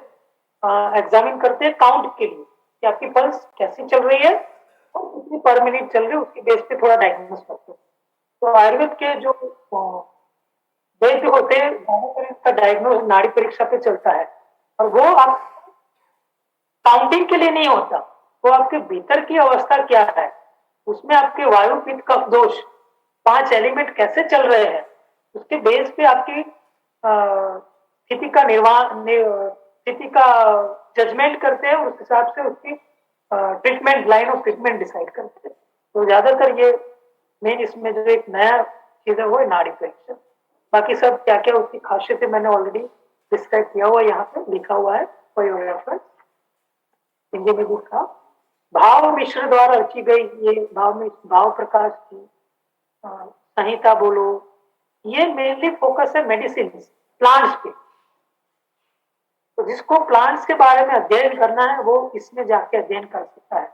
एग्जामिन करते हैं काउंट के लिए कि आपकी पल्स कैसी चल रही है और कितनी पर मिनट चल रही है, उसकी बेस पे थोड़ा डायग्नोस करते हैं। तो आयुर्वेद के जो वैद्य होते हैं, ज्यादातर इसका डायग्नोज नाड़ी परीक्षा पे चलता है, और वो आप काउंटिंग के लिए नहीं होता, वो आपके भीतर की अवस्था क्या है, उसमें आपके वायु पित्त कफ दोष 5 एलिमेंट कैसे चल रहे हैं, उसके बेस पे आपकी स्थिति का स्थिति का जजमेंट करते हैं, उस हिसाब से उसकी treatment, line of treatment decide करते हैं। तो ज्यादातर ये मेन इसमें जो एक नया चीज है वो है नाड़ी परीक्षा। बाकी सब क्या क्या उसकी खासियत है मैंने ऑलरेडी डिस्क्राइब किया हुआ, यहाँ पे लिखा हुआ है फॉर योर रेफरेंस। हिंदी में लिखा, भाव मिश्र द्वारा रची गई ये भाव प्रकाश की संहिता बोलो, ये मेनली फोकस है मेडिसिन प्लांट्स पे। तो जिसको प्लांट्स के बारे में अध्ययन करना है वो इसमें जाके अध्ययन कर सकता है।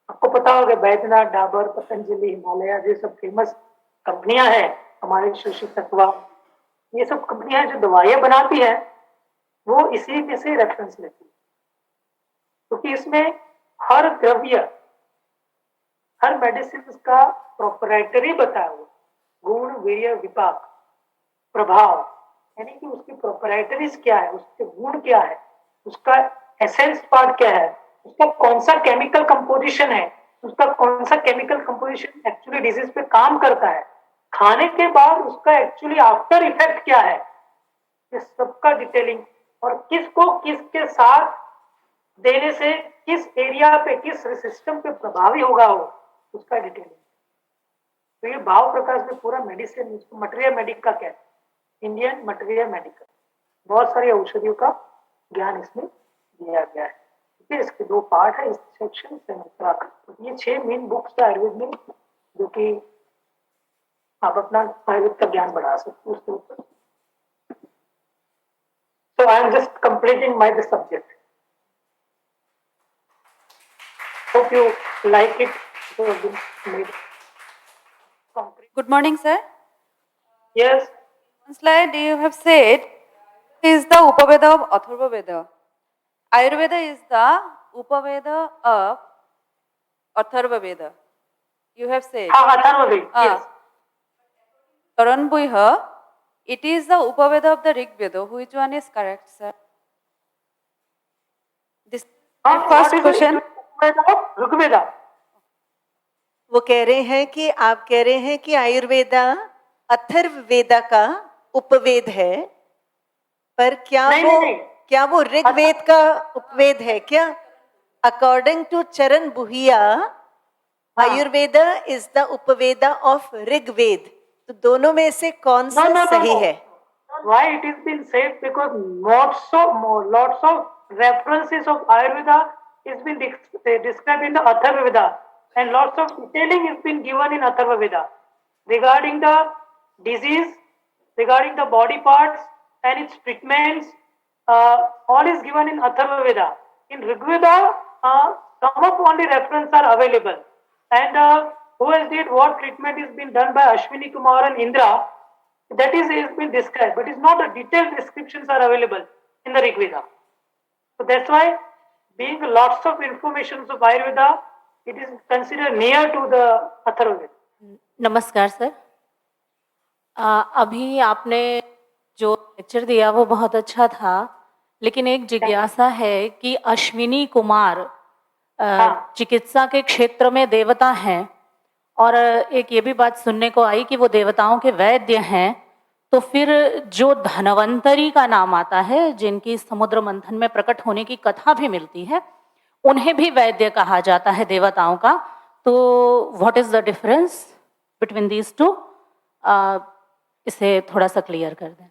आपको पता होगा बैद्यनाथ, डाबर, पतंजलि, हिमालय, ये सब फेमस कंपनियां हैं हमारे सुश्री तत्वा, ये सब कंपनियां जो दवाइयां बनाती है वो इसी में से रेफरेंस लेती है, क्योंकि इसमें हर द्रव्य, हर मेडिसिन का प्रोपराइटरी बताया हुआ, गुण, वीर्य, विपाक, प्रभाव, यानी कि उसकी प्रोपराइटरीज क्या है, उसके गुण क्या है, उसका एसेंस पार्ट क्या है, उसका कौन सा केमिकल कंपोजिशन है, उसका कौन सा केमिकल कंपोजिशन एक्चुअली डिजीज पे काम करता है, खाने के बाद उसका एक्चुअली आफ्टर इफेक्ट क्या है, इस सबका डिटेलिंग, और किसको किसके साथ देने से किस एरिया पे, किस सिस्टम पे प्रभावी होगा वो, उसका डिटेलिंग। तो ये भाव प्रकाश में पूरा मेडिसिन, इसको मटेरियल मेडिक का कहते हैं, इंडियन मटेरियल मेडिकल, बहुत सारी औषधियों का ज्ञान इसमें दिया गया है। ठीक है, इसके 2 पार्ट है, इस सेक्शन से उत्तराखंड। तो ये 6 मेन बुक्स है आयुर्वेद में, जो कि आप अपना आयुर्वेद का ज्ञान बढ़ा सकते हो उसके ऊपर। So I am just completing my the subject. Hope you like it. Good morning, sir. Yes. On slide you have said is the Upaveda of Atharva Veda. Ayurveda is the Upaveda of Atharva Veda. You have said. Atharva Veda. Yes. Karan Buiha, it is the Upaveda of the Rig Veda. Which one is correct, sir? This first question. Rigveda. वो कह रहे हैं कि आप कह रहे हैं कि आयुर्वेदा अथर्व वेदा का उपवेद है, पर क्या वो ऋग्वेद का उपवेद है क्या? According to Charan Buhiya, Ayurveda is the Upaveda of Rigveda. तो दोनों में से कौन सा सही है? Why it is been said? Because lots of references of Ayurveda is been described in the Atharva Veda, and lots of detailing is been given in Atharva Veda regarding the disease, regarding the body parts and its treatments. All is given in Atharva Veda. In Rigveda, some of only references are available, and who has did what treatment is been done by Ashwini Kumar and Indra, that is been described, but it's not a detailed descriptions are available in the Rigveda. So that's why, being lots of information of Ayurveda, it is considered near to the Atharva Veda. नमस्कार sir, अभी आपने जो lecture दिया वो बहुत अच्छा था, लेकिन एक जिज्ञासा है कि अश्विनी कुमार चिकित्सा के क्षेत्र में देवता हैं, और एक ये भी बात सुनने को आई कि वो देवताओं के वैद्य हैं, तो फिर जो धनवंतरी का नाम आता है, जिनकी समुद्र मंथन में प्रकट होने की कथा भी मिलती है, उन्हें भी वैद्य कहा जाता है देवताओं का। तो what is the difference between these two? इसे थोड़ा सा क्लियर कर दें।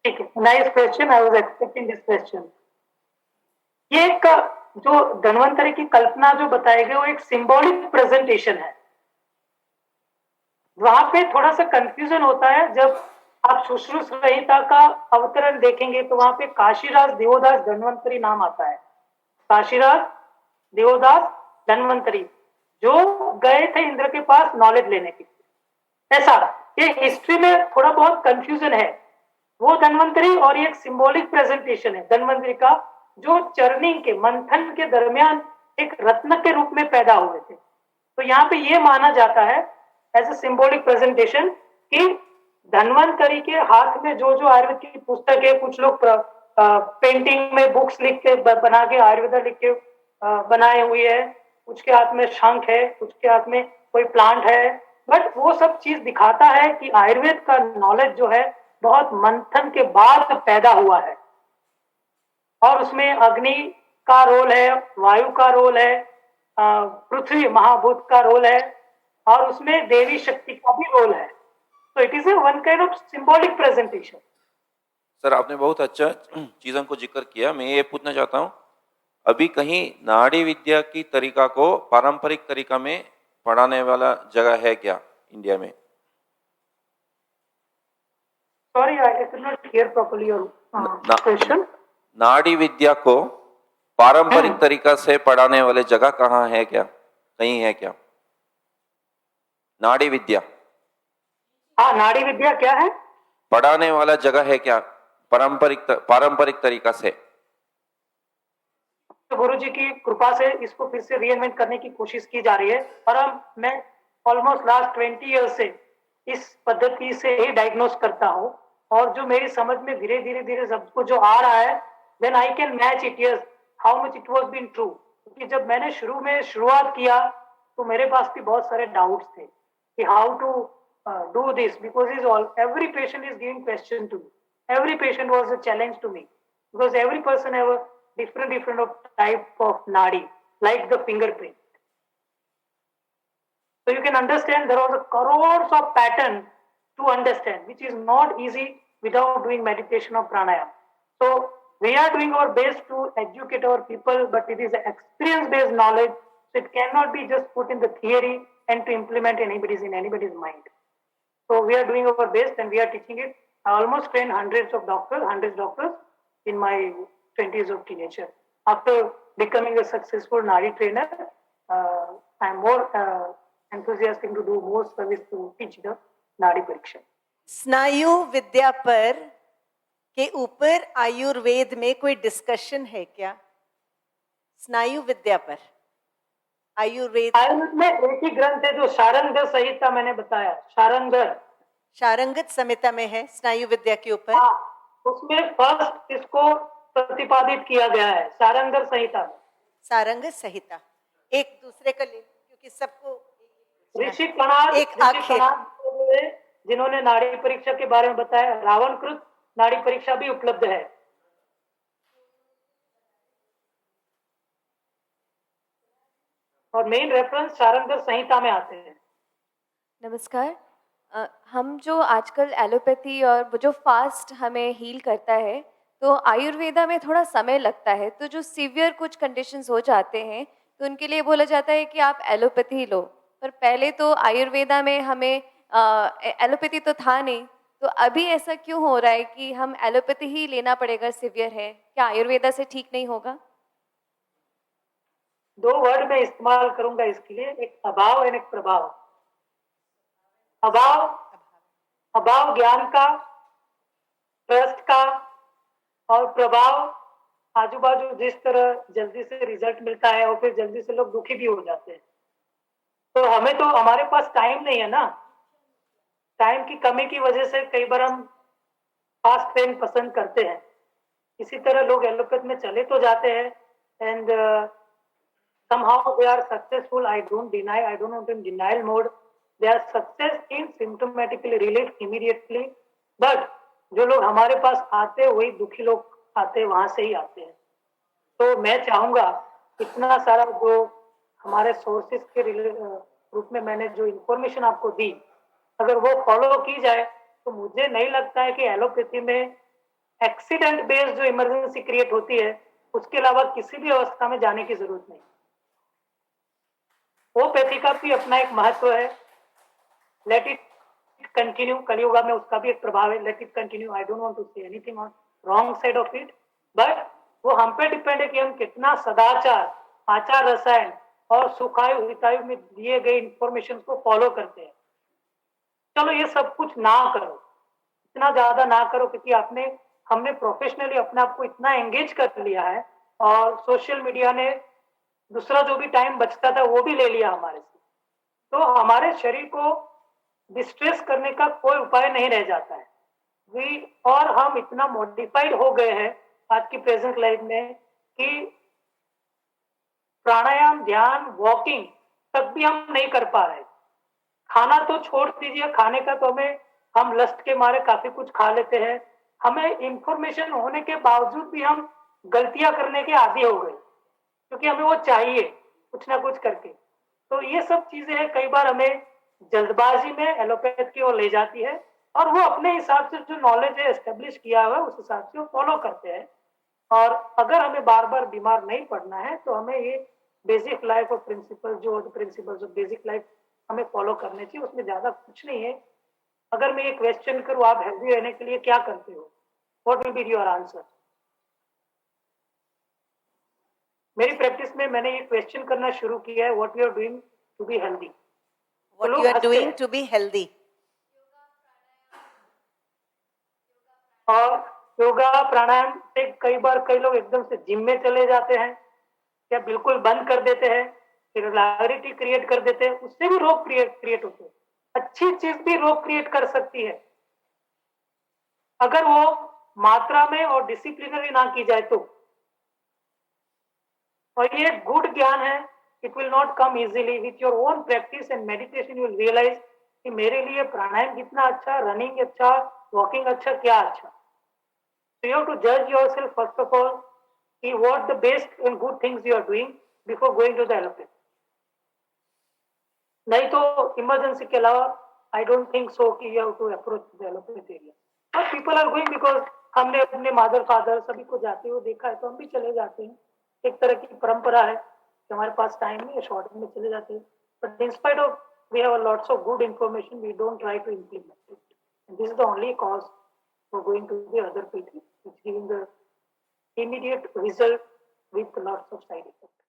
ठीक है, nice question, I was expecting this question. ये एक जो धनवंतरी की कल्पना जो बताई गई वो एक सिंबॉलिक प्रेजेंटेशन है। वहां पे थोड़ा सा कंफ्यूजन होता है, जब आप शुश्रूष संहिता का अवतरण देखेंगे तो वहां पे काशीराज देवोदास धन्वंतरी नाम आता है। काशीराज देवोदास धन्वंतरी जो गए थे इंद्र के पास नॉलेज लेने के लिए। ऐसा ये हिस्ट्री में थोड़ा बहुत कंफ्यूजन है। वो धन्वंतरी और एक सिंबॉलिक प्रेजेंटेशन है धन्वंतरी का, जो चर्निंग के मंथन के दरमियान एक रत्न के रूप में पैदा हुए थे। तो यहाँ पे ये माना जाता है एज ए सिंबॉलिक प्रेजेंटेशन कि धन्वंतरी के हाथ में जो जो आयुर्वेद की पुस्तक है, कुछ लोग पेंटिंग में बुक्स लिख के बना के आयुर्वेद लिख के बनाए हुए है, कुछ के हाथ में शंख है, कुछ के हाथ में कोई प्लांट है, बट वो सब चीज दिखाता है कि आयुर्वेद का नॉलेज जो है बहुत मंथन के बाद पैदा हुआ है, और उसमें अग्नि का रोल है, वायु का रोल है, पृथ्वी महाभूत का रोल है, और उसमें देवी शक्ति का भी रोल है. So it is a one kind of symbolic presentation. Sir आपने बहुत अच्छा चीज़ों को जिक्र किया. मैं ये पूछना चाहता हूँ, अभी कहीं नाड़ी विद्या की तरीका को पारंपरिक तरीका में पढ़ाने वाला जगह है क्या इंडिया में? Sorry, I could not hear properly your question. नाड़ी विद्या को पारंपरिक तरीका से पढ़ाने वाले जगह कहाँ है क्या, कहीं है क्या नाड़ी विद्या? हाँ, नाड़ी विद्या क्या है? पढ़ाने वाला जगह है क्या पारंपरिक तरीका से? तो गुरु जी की कृपा से इसको फिर से रीइन्वेंट करने की कोशिश की जा रही है, और मैं ऑलमोस्ट लास्ट 20 ईयर से इस पद्धति से ही डायग्नोस करता हूँ, और जो मेरी समझ में धीरे धीरे सबको जो आ रहा है, then I can match it, yes, how much it was been true. क्योंकि जब मैंने शुरुआत किया तो मेरे पास भी बहुत सारे डाउट्स थे कि how to do this, because every patient is giving question to me. Every patient was a challenge to me, because every person have a different of type of nadi, like the fingerprint. So you can understand there was a crores of pattern to understand, which is not easy without doing meditation or pranayama. So we are doing our best to educate our people, but it is experience based knowledge, so it cannot be just put in the theory and to implement in anybody's mind. So we are doing our best and we are teaching it. I almost trained hundreds doctors in my 20s of teenager. After becoming a successful Nadi trainer, I am more enthusiastic to do more service to teach the Nadi Pariksha. स्नायु विद्या पर के ऊपर आयुर्वेद में कोई discussion है क्या? स्नायु विद्या पर आयुर्वेद में एक ही ग्रंथ है जो शारंग संहिता मैंने बताया, शारंगत संहिता में है स्नायु विद्या के ऊपर. उसमें फर्स्ट इसको प्रतिपादित किया गया है शारंग संहिता में. सारंग संहिता एक दूसरे का ले, क्योंकि सबको ऋषि कणाद, एक आखिर जिन्होंने नाड़ी परीक्षा के बारे में बताया, रावणकृत नाड़ी परीक्षा भी उपलब्ध है. और मेन रेफरेंस शारंग संहिता में आते हैं. नमस्कार. हम जो आजकल एलोपैथी और वो जो फास्ट हमें हील करता है, तो आयुर्वेदा में थोड़ा समय लगता है, तो जो सीवियर कुछ कंडीशंस हो जाते हैं तो उनके लिए बोला जाता है कि आप एलोपैथी लो. पर पहले तो आयुर्वेदा में हमें एलोपैथी तो था नहीं, तो अभी ऐसा क्यों हो रहा है कि हम एलोपैथी ही लेना पड़ेगा सीवियर है? क्या आयुर्वेदा से ठीक नहीं होगा? दो वर्ड में इस्तेमाल करूंगा इसके लिए, एक अभाव और एक प्रभाव. अभाव ज्ञान का, ट्रस्ट का, और प्रभाव आजू बाजू जिस तरह जल्दी से रिजल्ट मिलता है और फिर जल्दी से लोग दुखी भी हो जाते हैं. तो हमें तो हमारे पास टाइम नहीं है ना, टाइम की कमी की वजह से कई बार हम फास्ट ट्रेन पसंद करते हैं. इसी तरह लोग एलोपैथ में चले तो जाते हैं, and somehow they are successful. I don't deny, I don't want in denial mode. They are success in symptomatically relief immediately. But जो लोग हमारे पास आते हैं वही दुखी लोग आते हैं, वहां से ही आते हैं. तो मैं चाहूंगा इतना सारा जो हमारे सोर्सेस के रूप में मैंने जो इंफॉर्मेशन आपको दी, अगर वो फॉलो की जाए तो मुझे नहीं लगता है कि एलोपैथी में एक्सीडेंट बेस्ड जो इमरजेंसी क्रिएट होती है उसके अलावा किसी भी अवस्था में जाने की जरूरत नहीं. होम्योपैथी का भी अपना एक महत्व है. Let it continue. कलियुगा में उसका भी एक प्रभाव है. Let it continue. I don't want to say anything on wrong side of it, but वो हम पे डिपेंड है कि हम कितना सदाचार, आचार रसायन और सुखायु हितायु में दिए गए इंफॉर्मेशन को फॉलो करते हैं. चलो ये सब कुछ ना करो, इतना ज्यादा ना करो, क्योंकि हमने प्रोफेशनली अपने आप को इतना एंगेज कर लिया है, और सोशल मीडिया ने दूसरा जो भी टाइम बचता था वो भी ले लिया हमारे से. तो हमारे शरीर को डिस्ट्रेस करने का कोई उपाय नहीं रह जाता है। और हम इतना मॉडिफाइड हो गए हैं आज की प्रेजेंट लाइफ में कि प्राणायाम, ध्यान, वॉकिंग तक भी हम नहीं कर पा रहे। खाना तो छोड़ दीजिए, खाने का तो हम लस्ट के मारे काफी कुछ खा लेते हैं। हमें इंफॉर्मेशन होने के बावजूद भी हम गलतियां करने के आदी हो गए, क्योंकि हमें वो चाहिए कुछ ना कुछ करके। तो ये सब चीजें हैं, कई बार हमें जल्दबाजी में एलोपैथ की ओर ले जाती है, और वो अपने हिसाब से जो नॉलेज है एस्टेब्लिश किया हुआ है उस हिसाब से वो फॉलो करते हैं। और अगर हमें बार बार बीमार नहीं पड़ना है तो हमें ये बेसिक लाइफ ऑफ प्रिंसिपल, जो प्रिंसिपल्स ऑफ बेसिक लाइफ हमें फॉलो करने चाहिए। उसमें ज्यादा कुछ नहीं है। अगर मैं ये क्वेश्चन करूँ, आप हेल्दी रहने के लिए क्या करते हो, what will be your answer? मेरी प्रैक्टिस में मैंने ये क्वेश्चन करना शुरू किया है, what you are doing to be healthy. What you are doing to be healthy? और योगा प्राणायाम से कई बार कई लोग एकदम से जिम में चले जाते हैं या बिल्कुल बंद कर देते हैं, रेगुलरिटी क्रिएट कर देते हैं, उससे भी रोग क्रिएट होते हैं। अच्छी चीज भी रोग क्रिएट कर सकती है अगर वो मात्रा में और डिसिप्लिनरी ना की जाए तो। और ये गुड ज्ञान है, it will not come easily. With your own practice and meditation you will realise कि मेरे लिए प्राणायाम कितना अच्छा, रनिंग अच्छा, वॉकिंग अच्छा, क्या अच्छा। So you have to judge yourself first of all, see what the best and good things you are doing before going to the allopathy. नहीं तो इमरजेंसी के अलावा आई डोंट थिंक सो कि you have to approach the allopathy area. But people are going because हमने अपने mother father सभी को जाते हुए देखा है, तो हम भी चले जाते हैं। एक तरह की परंपरा है कि हमारे पास टाइम नहीं है, शॉर्ट में चले जाते हैं। But in spite of we have lots of good information, we don't try to implement it. This is the only cause for going to the other PT, which giving the immediate result with lots of side effects.